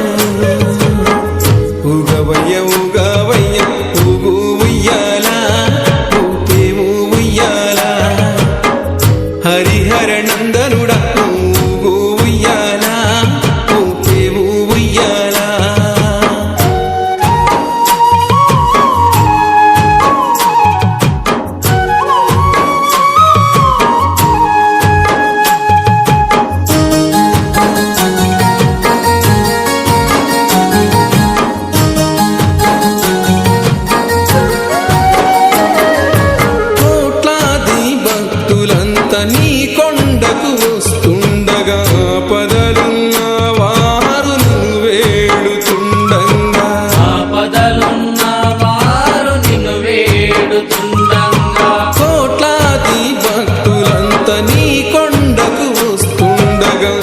ఉగవయ్య ఉగవయ్య ఉగు ఉయ్యాల ఊపేవు ఉయ్యాల హరిహర నందనుడా ఊగు ఉయ్యాల ఊపేవు ఉయ్యాల కోట్లాది భక్తులంతా నీ కొండకు వస్తుండగా పదలున్న వారు వేడుతుండగా ఆపదలున్న వారు నిన్ను వేడుతుండగా కోట్లాది భక్తులంతా నీ కొండకు వస్తుండగా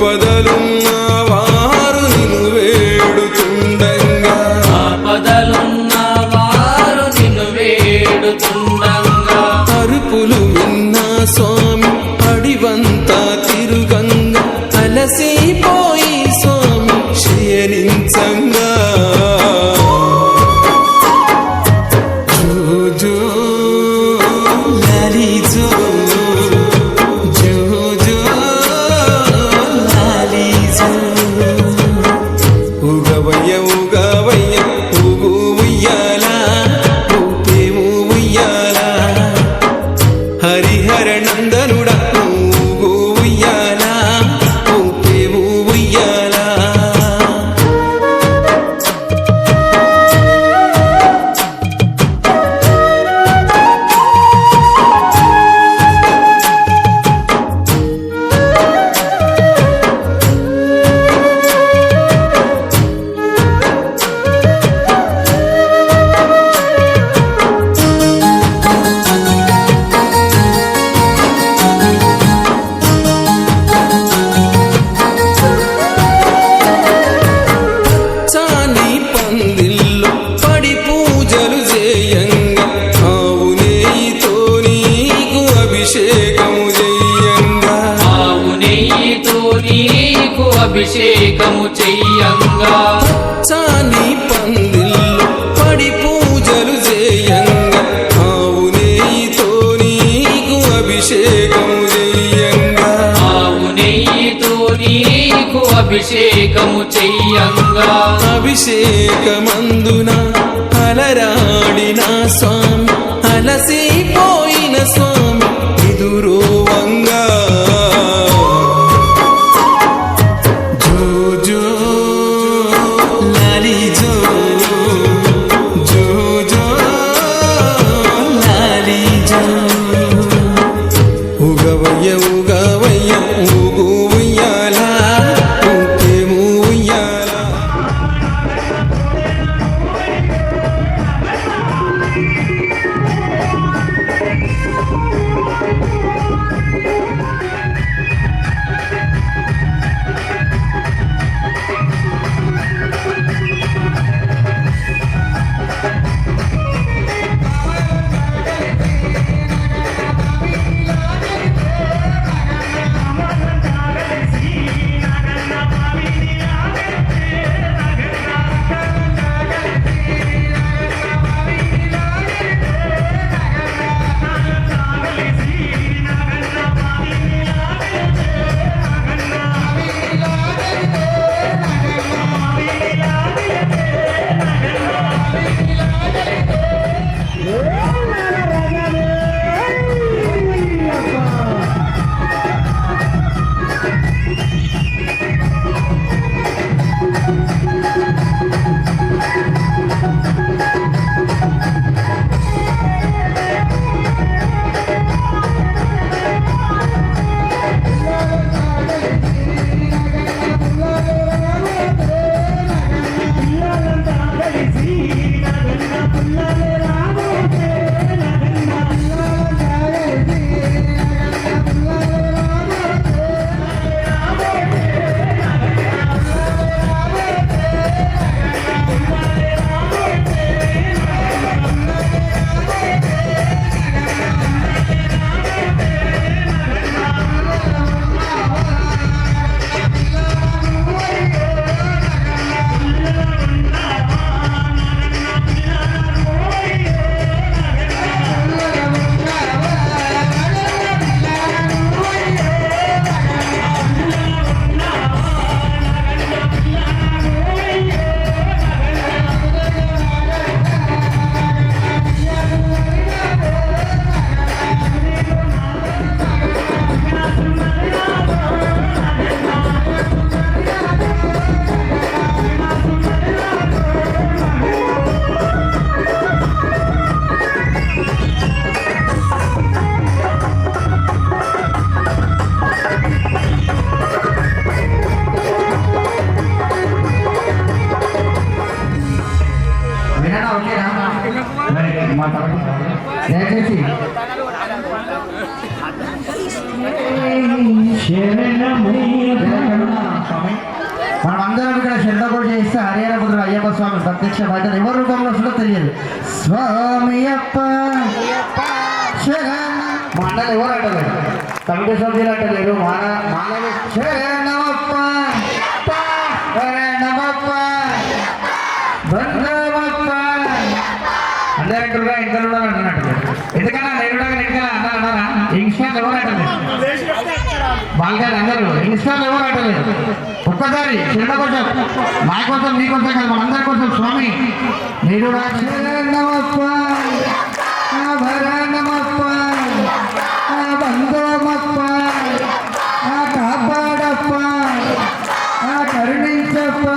పదలున్న వారు నిన్ను వేడుతుండగా ఆపదలున్న వారు నిన్ను వేడుతుండగా అరుపులు విన్నా స్వామి అడివంతా తిరుగంగా అలసిపోయి స్వామి శయనించంగా జో జో లాలి జో జో జో లాలి జో ఉగవయ్య ఉగవయ్య ఉగు ఉయ్యాల ఊపేవు ఉయ్యాల హరిహర నందనుడా ఊగు ఉయ్యాల ఊపేవు ఉయ్యాల చాని పందిల్లో పడి పూజలు చేయంగా ఆవు నెయ్యితో నీకు అభిషేకము చేయంగా ఆవు నెయ్యితో నీకు అభిషేకము చెయ్యంగా చాని పందిల్లో పడి పూజలు చేయంగా ఆవు నెయ్యితో నీకు అభిషేకము చేయంగా ఆవు నెయ్యితో నీకు అభిషేకము చెయ్యంగా అభిషేకమందున అలరాడిన స్వామి అలసిపోయిన స్వామి ఎదురోవంగా జో జో లాలి జో జో జో లాలి జో ఉగవయ్య ఉగవయ్య ఊగు ఉయ్యాల ఊపేవు ఉయ్యాల దగ్గర శండకోట చేస్తే హరిహరపుత్రుడు అయ్యప్ప స్వామి ప్రత్యక్షం అయితే ఎవరి రూపంలో వస్తుందో తెలియదు. స్వామి అప్ప మండలి ఎవరు అంటలేదు, కమిటీ సభ్యులు అంటలేరు, శరణమప్ప శరణమప్ప బంధమప్ప అందరంటుగా ఇంకా అన్నట్టు. ఎందుకన్నా నేరుగా ఇంకా అన్నారా ఇన్స్టాల్ ఎవరు అంటలేదు, బాగా అందరూ ఇన్స్టాల్ ఎవరు అంటలేదు. ఒక్కసారి చిన్న కోసం మా కోసం నీ కోసం కాదు మనందరి కోసం స్వామి మీరు శరణమప్ప భరణమప్ప బంధమప్ప కాపాడప్ప కరుణించప్ప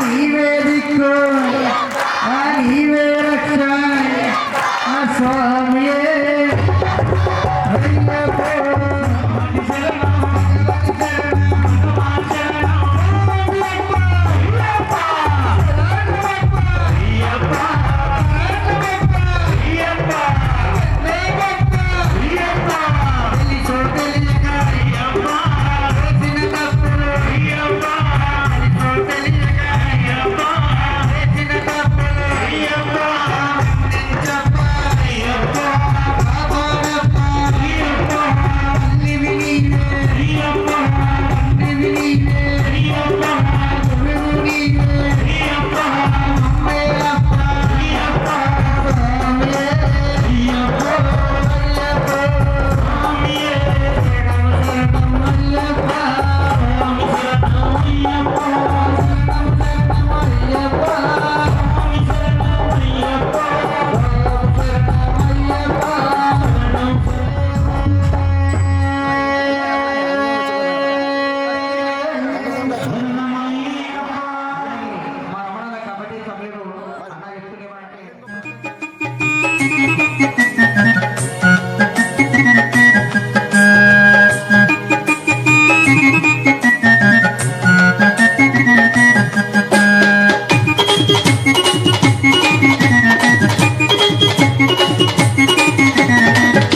నీవే దిక్కు నీవే రక్ష స్వామియే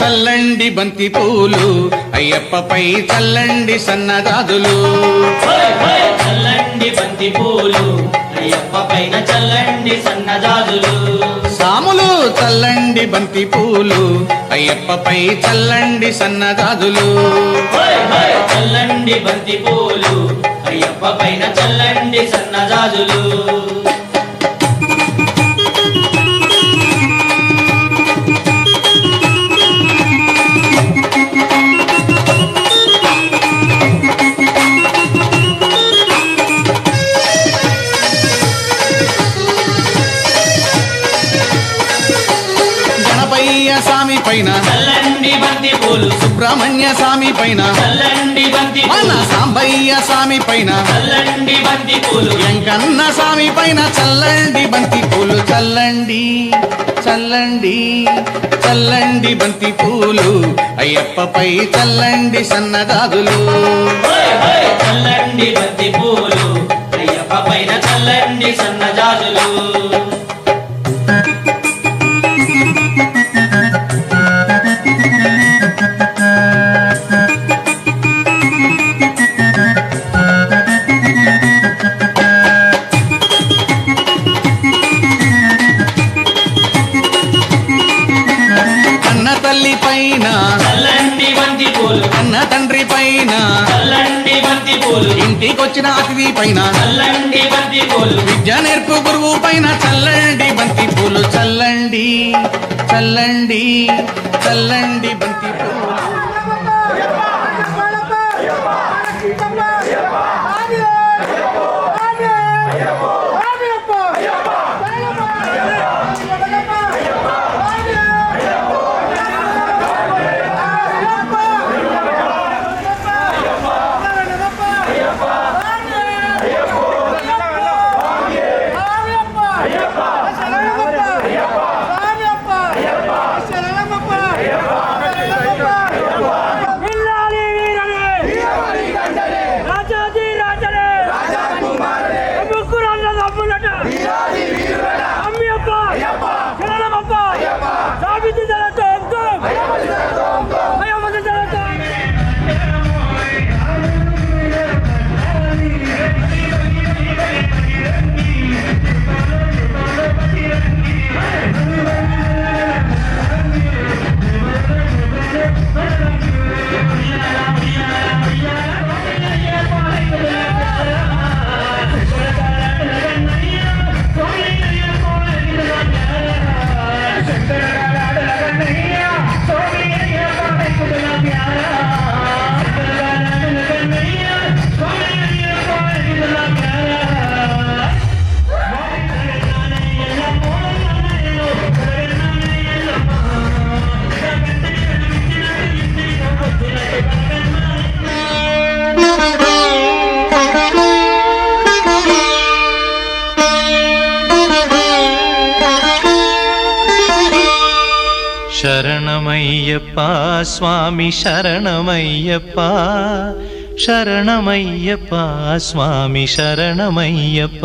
చల్లండి బంతి పూలు అయ్యప్పపై చల్లండి సన్నజాజులు, చల్లండి బంతి పూలు అయ్యప్ప పైన చల్లండి సన్నజాజులు. సాములు చల్లండి బంతి పూలు అయ్యప్పపై చల్లండి సన్నజాజులు, చల్లండి బంతి పూలు అయ్యప్ప పైన చల్లండి సన్నజాజులు. స్వామి పైన చల్లండి బంతి పూలు, సుబ్రహ్మణ్య స్వామి పైన చల్లండి బంతి మన పూలు, సాంబయ్య స్వామి పైన చల్లండి బంతి పూలు, వెంకన్న స్వామి పైన చల్లండి బంతి పూలు, చల్లండి చల్లండి చల్లండి బంతి పూలు అయ్యప్పపై చల్లండి సన్నజాజులు, చల్లండి బంతి పూలు అయ్యప్ప పైన చల్లండి సన్నజాజులు. తల్లి పైన చల్లండి బంతి పూలు, అన్న తండ్రి పైన చల్లండి బంతి పూలు, ఇంటికొచ్చిన అతిథి పైన చల్లండి బంతి పూలు, విద్య నేర్పు గురువు పైన చల్లండి బంతి పూలు, చల్లండి చల్లండి చల్లండి బంతి పూలు. శరణమయ్యప్ప స్వామి శరణమయ్యప్ప శరణమయ్యప్ప స్వామి శరణమయ్యప్ప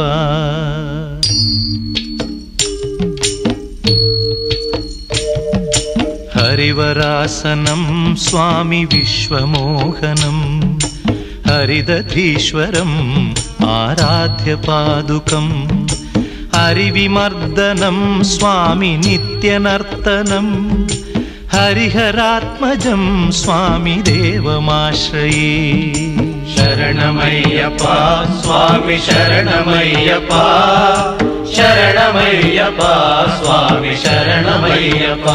హరివరాసనం స్వామి విశ్వమోహనం హరిదధీశ్వరం ఆరాధ్య పాదుకం హరివిమర్దనం స్వామి నిత్యనర్తనం హరిహరాత్మజం స్వామి దేవమాశ్రయే శరణమయ్యప్ప స్వామి శరణమయ్యప్ప శరణమయ్యప్ప స్వామి శరణమయ్యప్ప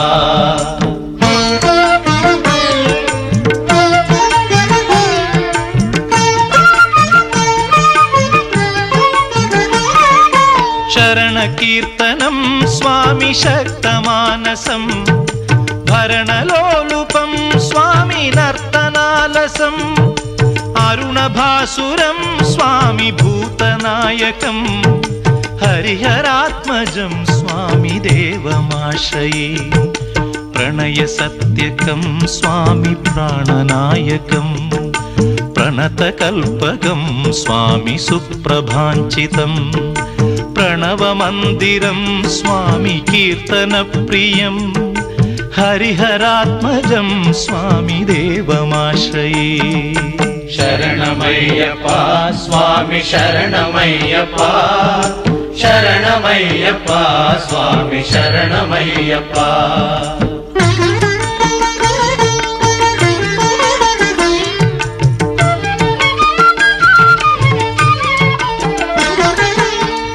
శరణకీర్తనం స్వామి శక్తమానసం భరణలోలుపం స్వామి నర్తనాలసం అరుణభాసురం స్వామి భూతనాయకం హరిహరాత్మజం స్వామి దేవమాశ్రయే ప్రణయ సత్యకం స్వామి ప్రాణనాయకం ప్రణతకల్పకం స్వామి సుప్రభాంచితం ప్రణవమందిరం స్వామి కీర్తన ప్రియం హరిహరాత్మజం స్వామి దేవమాశ్రయే శరణమయ్యప్ప స్వామి శరణమయ్యప్ప శరణమయ్యప్ప స్వామి శరణమయ్యప్ప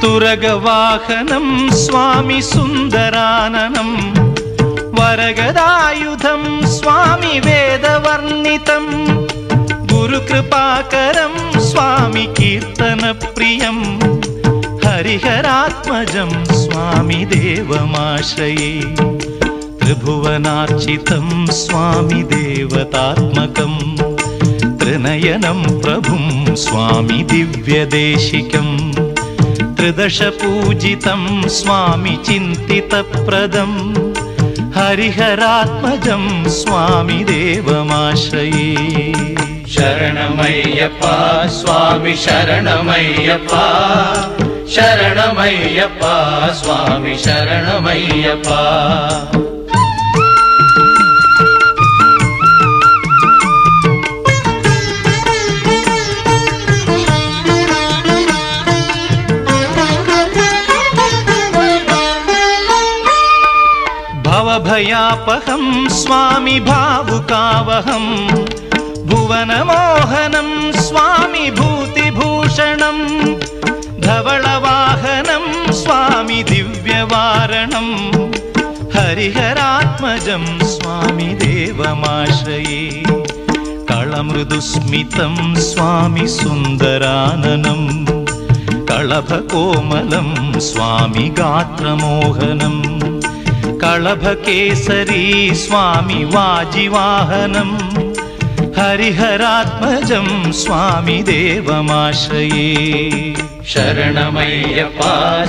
తురగవాహనం స్వామి సుందరాననం వరగదాయుధం స్వామి వేదవర్ణితం గురుకృపాకరం స్వామి కీర్తన ప్రియం హరిహరాత్మజం స్వామి దేవమాశ్రయే త్రిభువనార్చితం స్వామి దేవతాత్మకం త్రినయనం ప్రభుం స్వామి దివ్యదేశికం త్రిదశ పూజితం స్వామి చింతితప్రదం హరిహరాత్మజం స్వామి దేవమాశ్రయే శరణమయ్యప్ప స్వామి శరణమయ్యప్ప శరణమయ్యప్ప స్వామి శరణమయ్యప్ప భవభయాపహం స్వామి భావుకావహం భువనమోహనం స్వామి భూతిభూషణం ధవళవాహనం స్వామి దివ్యవారణం హరిహరాత్మజం స్వామి దేవమాశ్రయే కళమృదుస్మితం స్వామి సుందరాననం కళభకోమలం స్వామి గాత్రమోహనం కళభకేసరీ స్వామి వాజివాహనం హరిహరాత్మజం స్వామి దేవమాశ్రయే శరణమయ్యప్ప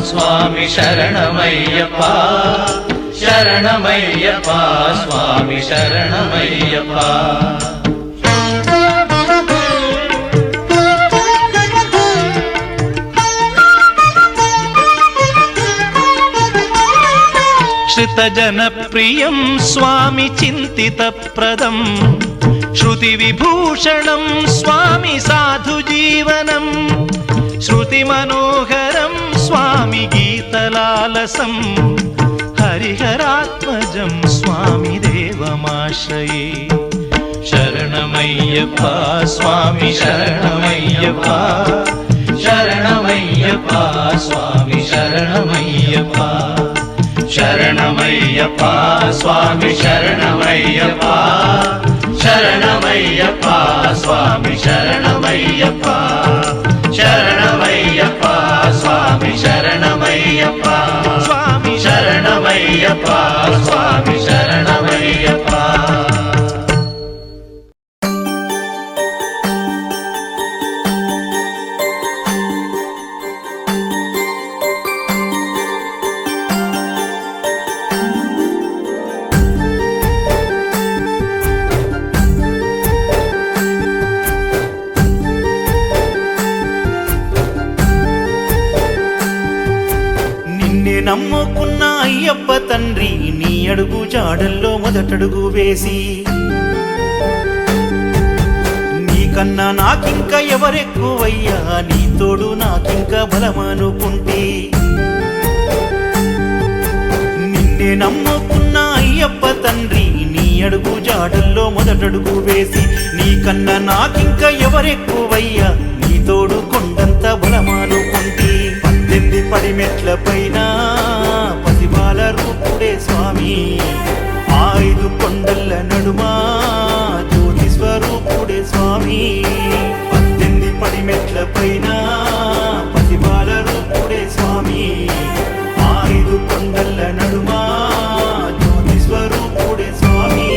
స్వామి శరణమయ్యప్ప శరణమయ్యప్ప స్వామి శరణమయ్యప్ప శ్రుతజనప్రియం స్వామి చింతితప్రదం శృతివిభూషణం స్వామి సాధుజీవనం శృతిమనోహరం స్వామి గీతలాలసం హరిహరాత్మజం స్వామి దేవమాశ్రయే శరణమయ్యప్ప స్వామి శరణమయ్యప్ప శరణమయ్యప్ప స్వామి శరణమయ్యప్ప శరణమయ్యప్ప స్వామి శరణమయ్యప్ప శరణమయ్యప్ప స్వామి శరణమయ్యప్ప శరణమయ్యప్ప స్వామి శరణమయ్యప్ప స్వామి శరణమయ్యప్ప స్వామి శరణమయ్యప్ప నమ్ముకున్న అయ్యప్ప తండ్రి నీ అడుగు జాడల్లో మొదటడుగు వేసి నీకన్నా నాకింక ఎవరెక్కువయ్యా నీ తోడు నాకింక బలమనుకుంటే నిన్నే నమ్ముకున్న అయ్యప్ప తండ్రి నీ అడుగు జాడల్లో మొదటడుగు వేసి నీకన్నా నాకింక ఎవరెక్కువయ్యా నీ తోడు కొండంత బలమనుకుంటే 18 పడిమెట్ల పైన పసిబాల రూపుడే స్వామి 5 కొండల నడుమా జ్యోతి స్వరూపుడే స్వామి 18 పడిమెట్ల పైన పసిబాల రూపుడే స్వామి 5 కొండల నడుమా జ్యోతి స్వరూపుడే స్వామి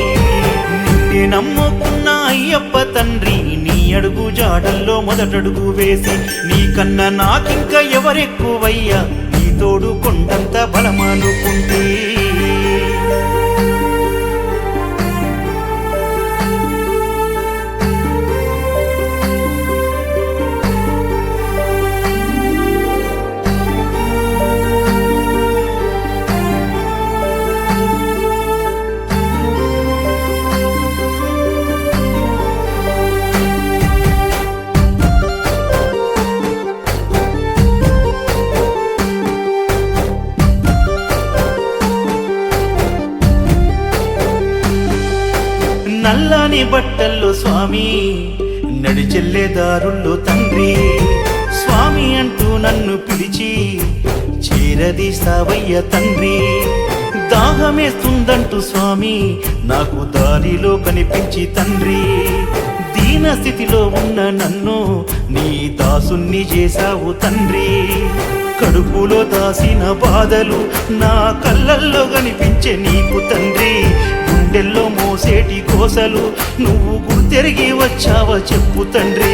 నిన్నే నమ్ముకున్న అయ్యప్ప తండ్రి నీ అడుగు జాడల్లో మొదటడుగు వేసి నీకన్నా నాకింక ఎవరెక్కువయ్యా నీ తోడు కొండంత బలమనుకుంటే నల్లని బట్టల్లో స్వామి నడిచెల్లే దారుల్లో తండ్రి స్వామి అంటూ నన్ను పిలిచి చేరదీస్తావయ్య తండ్రి దాహమేస్తుందంటూ స్వామి నాకు దారిలో కనిపించి తండ్రి దీన స్థితిలో ఉన్న నన్ను నీ దాసుణ్ణి చేశావు తండ్రి కడుపులో దాసిన బాధలు నా కళ్ళల్లో కనిపించే నీకు తండ్రి గుండెల్లో మోసేటి కోసలు నువ్వు గుర్తెరిగి వచ్చావా చెప్పు తండ్రి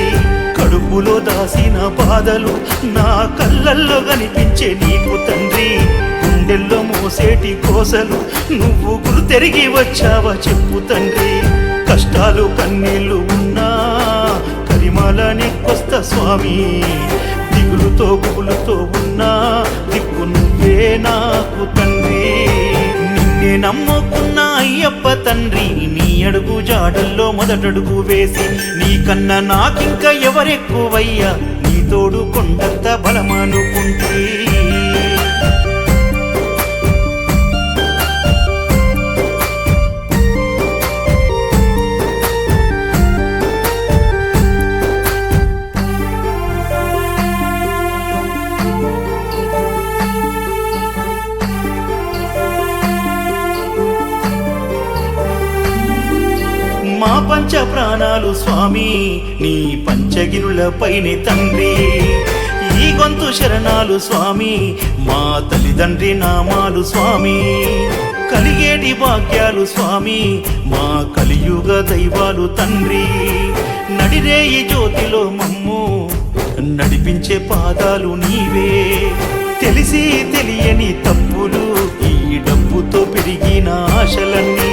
కడుపులో దాసిన బాధలు నా కళ్ళల్లో కనిపించే నీకు తండ్రి గుండెల్లో మోసేటి కోసలు నువ్వు గుర్తెరిగి వచ్చావా చెప్పు తండ్రి కష్టాలు కన్నీళ్లు ఉన్నా కరిమాల నెక్కొస్తా స్వామి దిగులుతో గుబులుతో ఉన్నా దిక్కు నువ్వే నాకు తండ్రి నిన్నే నమ్ముకున్న అయ్యప్ప తండ్రి నీ అడుగు జాడల్లో మొదటడుగు వేసి నీకన్నా నాకింక ఎవరెక్కువయ్యా నీ తోడు కొండంత బలమనుకుంటే మా పంచ ప్రాణాలు స్వామి నీ పంచగిరులపైనే తండ్రి ఈ గొంతు శరణాలు స్వామి మా తల్లిదండ్రి నామాలు స్వామి కలిగేటి భాగ్యాలు స్వామి మా కలియుగ దైవాలు తండ్రి నడిరేయి జ్యోతిలో మమ్ము నడిపించే పాదాలు నీవే తెలిసి తెలియని తప్పులు ఈ డబ్బుతో పెరిగిన ఆశలన్నీ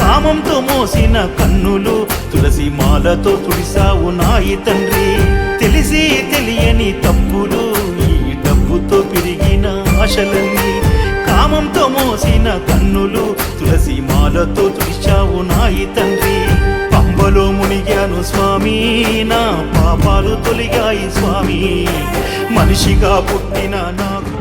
కామంతో మోసిన కన్నులు తులసి మాలతో తుడిసావు నాయి తండ్రి తెలిసి తెలియని తప్పులు ఈ డబ్బుతో పెరిగిన ఆశలన్నీ కామంతో మోసిన కన్నులు తులసి మాలతో తుడిచావు నాయి తండ్రి పంబలో మునిగాను స్వామి నా పాపాలు తొలిగాయి స్వామి మనిషిగా పుట్టిన నాకు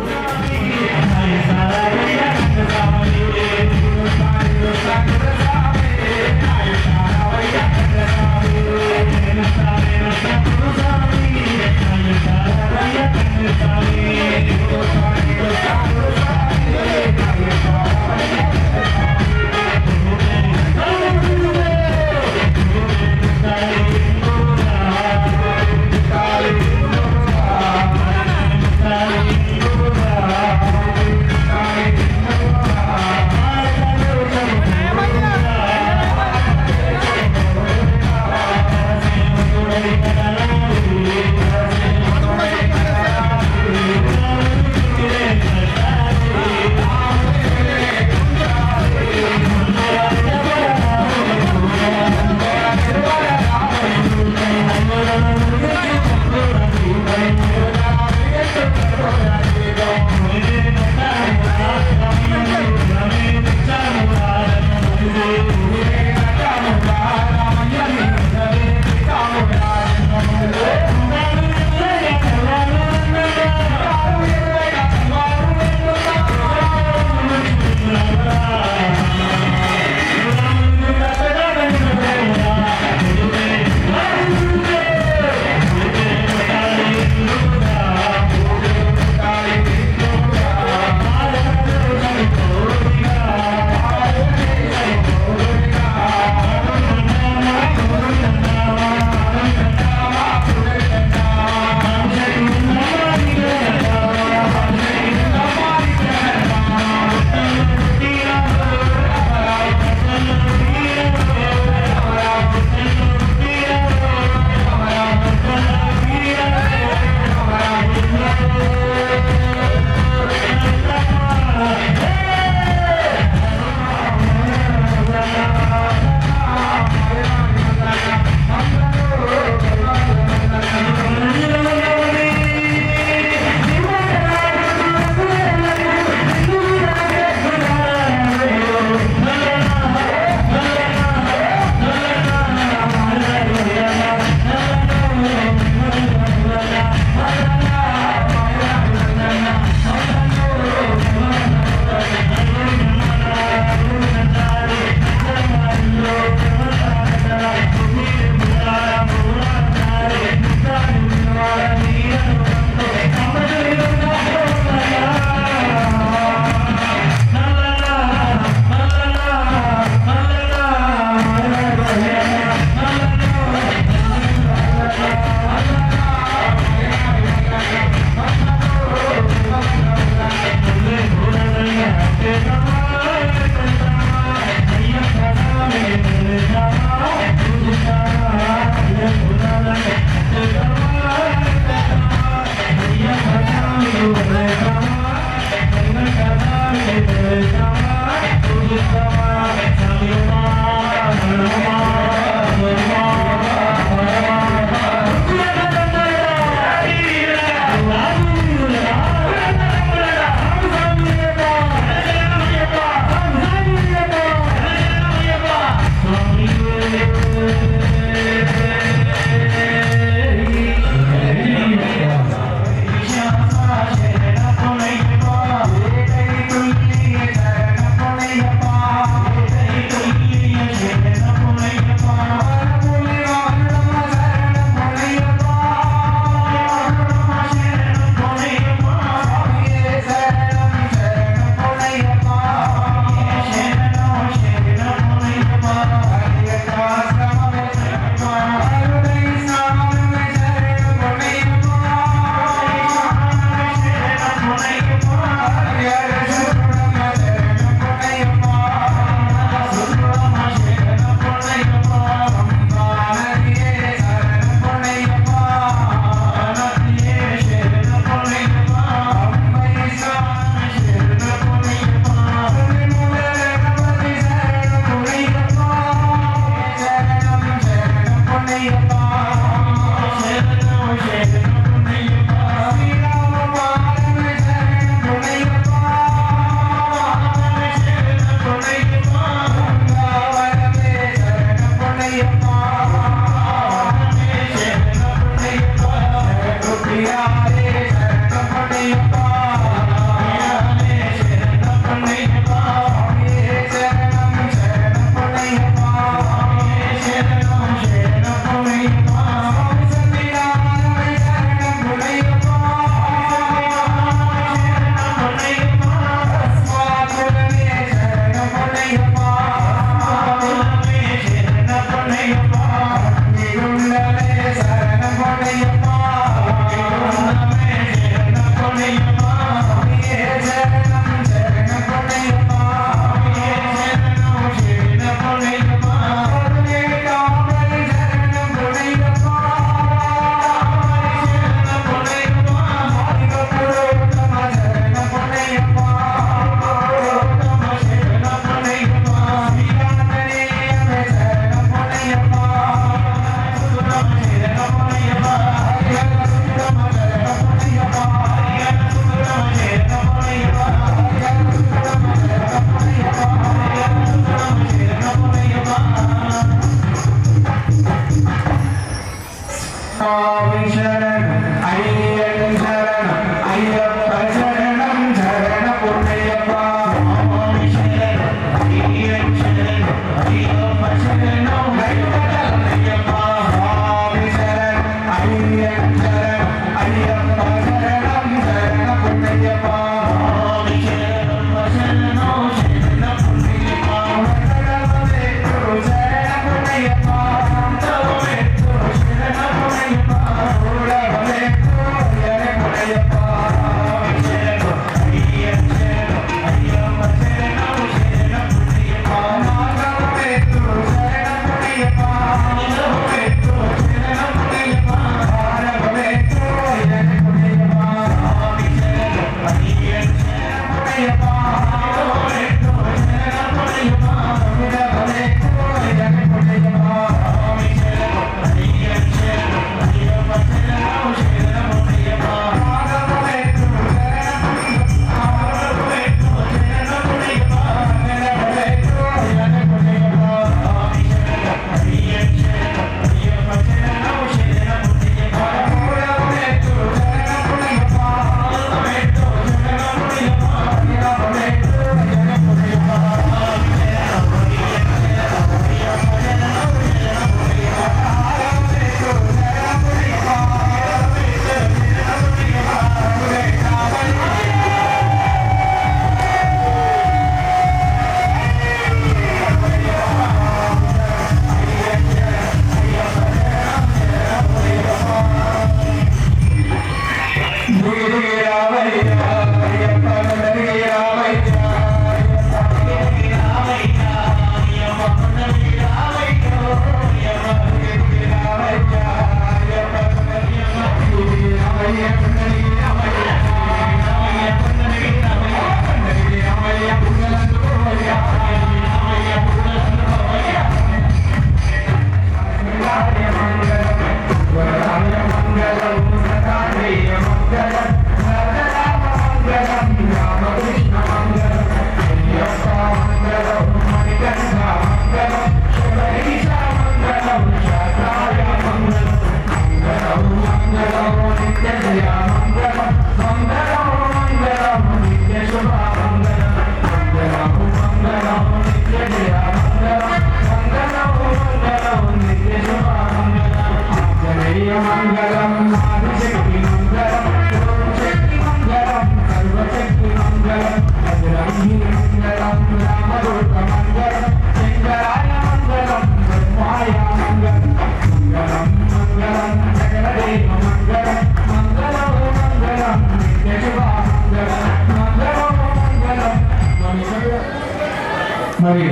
మరి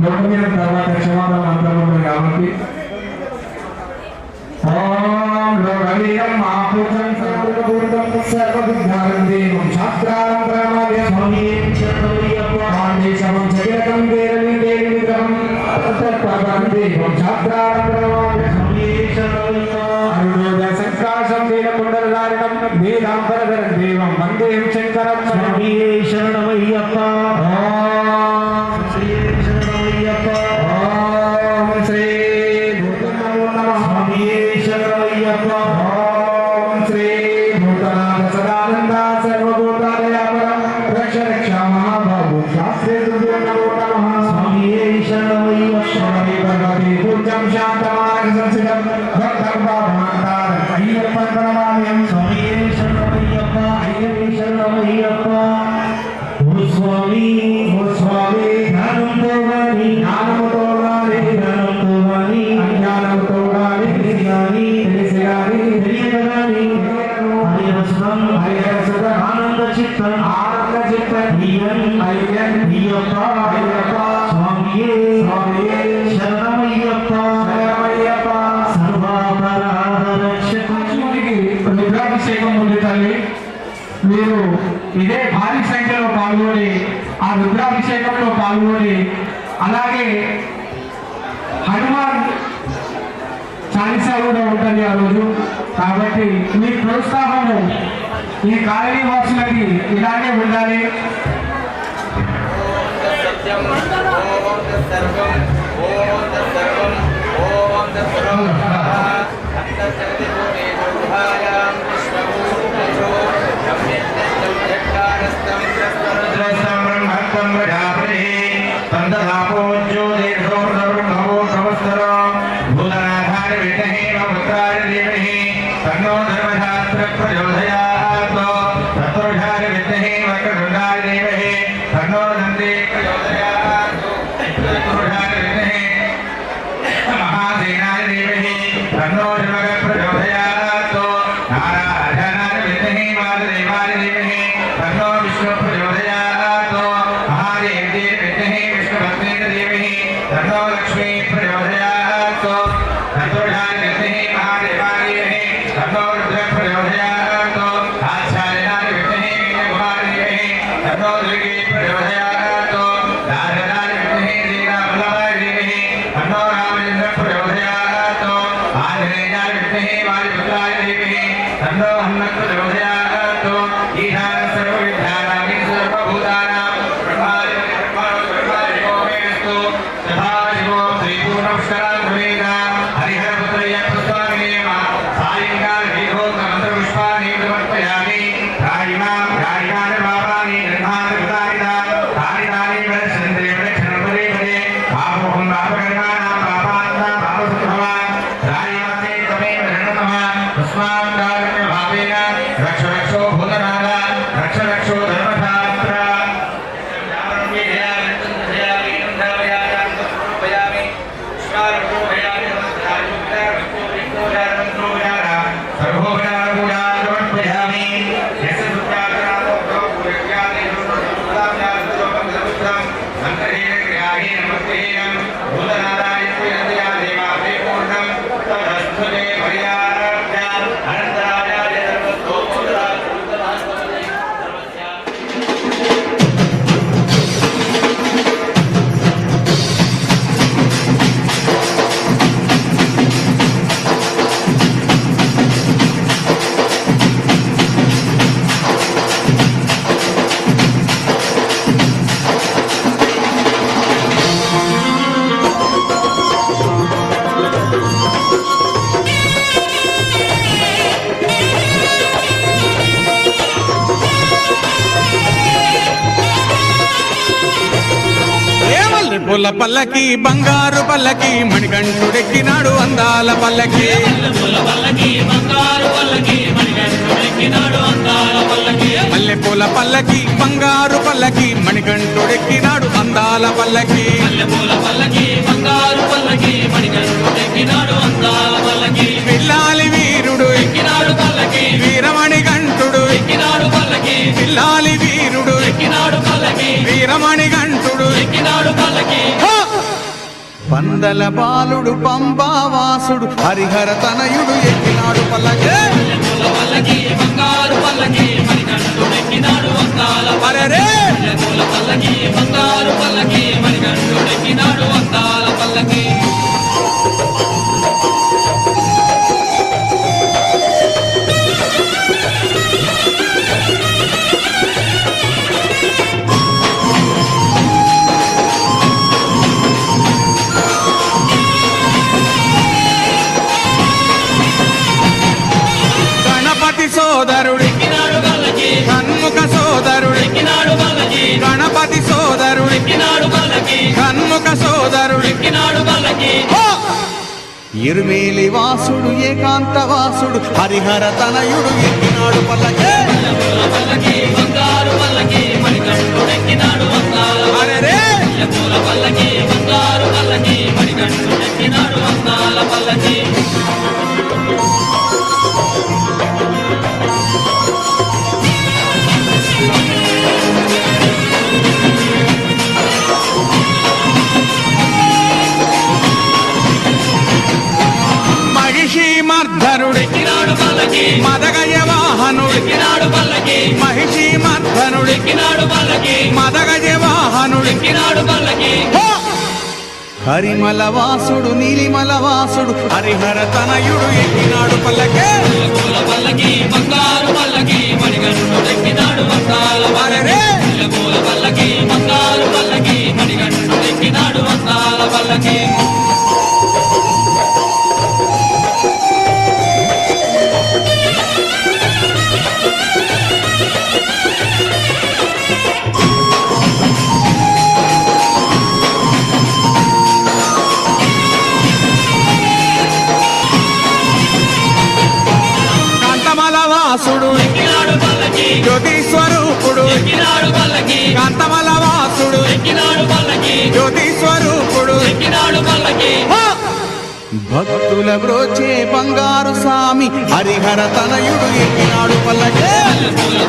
లోకమైన తర్వాత క్షమాపణ అంతరం ఉంటుంది కాబట్టి ఓం లోకవీరం మహాపురుషం సర్వభూతం సర్వవిజ్ఞానం దేవం శాస్త్రారం ప్రమాద్య స్వామి పాండేశమం జగతం దేవం దేవం తత్పదం దేవం శాస్త్రారం ప్రమాద్య అరుణోదయ సంకాశం నీలకుండలధారణం నీలాంబరధరం దేవం వందేం శంకరం స్వామి శరణమయ్యప్ప ఓం శ్రీ గురునమో నమః స్వామి శరణమయ్యప్ప ఓం శ్రీ నిత్యం శాంతమానక సంసితం భక్తం పాపమంతారం అయ్యప్ప ప్రణమామ్యం స్వామియే శరణమయ్యప్ప అయ్యప్ప శరణమయ్యప్ప ఓ స్వామి జ్ఞానంతో గాని అజ్ఞానంతో గాని తెలిసి గాని తెలియక గాని ఆనంద చిత్త అయ్యప్ప స్వామియే శరణమయ్యప్ప రుద్రాభిషేకం ఉంది తల్లి. మీరు ఇదే భారీ సంఖ్యలో పాల్గొని ఆ రుద్రాభిషేకంలో పాల్గొని అలాగే హనుమాన్ చాలీసా కూడా ఉంటుంది ఆ రోజు. కాబట్టి మీ ప్రోత్సాహము ఈ కాలనీ వాసులకి ఇలాగే ఉండాలి. పూల పల్లకి బంగారు పల్లకి మణికంఠుడెక్కినాడు అందాల పల్లకి మల్లె పూల పల్లకి బంగారు పల్లకి మణికంఠుడెక్కినాడు అందాల పల్లకి పిల్లాలి వీరుడు ఎక్కినాడు పల్లకి వీరమణి గంటుడు ఎక్కినాడు పల్లకి పిల్లాలి వీరుడు ఎక్కినాడు పల్లకి వీరమణి గంటుడు ఎక్కినాడు పల్లకి పందల బాలుడు పంబావాసుడు హరిహర తనయుడు ఎక్కినాడు పల్లకి బంగారు పల్లకి మణికంఠుడెక్కినాడు అందాల పల్లకి బంగారు పల్లకి మణికంఠుడెక్కినాడు అందాల పల్లకి సోదరుడు కన్ముఖ సోదరుడు గణపతి సోదరుడు కన్ముఖ సోదరుడు ఎరుమేలి వాసుడు ఏకాంత వాసుడు హరిహర తనయుడు ఎక్కినాడు పల్లకే పల్లకి బంగారు పల్లకి మణికంఠుడెక్కినాడు వందాల అరెరే పల్లకి బంగారు పల్లకి మణికంఠుడెక్కినాడు వందాల పల్లకి మహిషి మర్ధనుడెక్కినాడు పల్లకి మదగజ వాహనుడెక్కినాడు పల్లకి మహిషి మర్ధనుడెక్కినాడు పల్లకి మదగజ వాహనుడెక్కినాడు పల్లకి హరిమల వాసుడు నీలిమల వాసుడు హరిహర తనయుడు ఎక్కినాడు పల్లకే పల్లకి బంగారు పల్లకి మణికంఠుడెక్కినాడు వందాల అరెరే పల్లకి బంగారు పల్లకి మణికంఠుడెక్కినాడు వందాల పల్లకి కాంతమల వాసుడు ఎక్కినాడు పల్లకి జ్యోతి స్వరూపుడు ఎక్కినాడు పల్లకి కాంతమల వాసుడు ఎక్కినాడు పల్లకి జ్యోతి స్వరూపుడు ఎక్కినాడు పల్లకి భక్తుల బ్రోచే బంగారు స్వామి హరిహర తనయుడు ఎక్కినాడు పల్లకే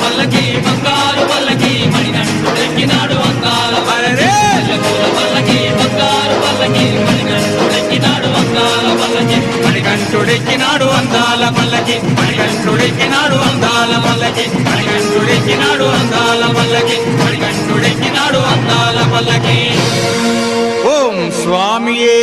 పల్లకి బంగారు పల్లకి మణికంఠుడెక్కినాడు వందాల అరెరే పల్లకి బంగారు పల్లకి మణికంఠుడెక్కినాడు వందాల పల్లకి మణికంఠుడెక్కినాడు అందాల పల్లకి మణికంఠుడెక్కినాడు అందాల పల్లకి మణికంఠుడెక్కినాడు అందాల పల్లకి మణికంఠుడెక్కినాడు అందాల పల్లకి ఓం స్వామియే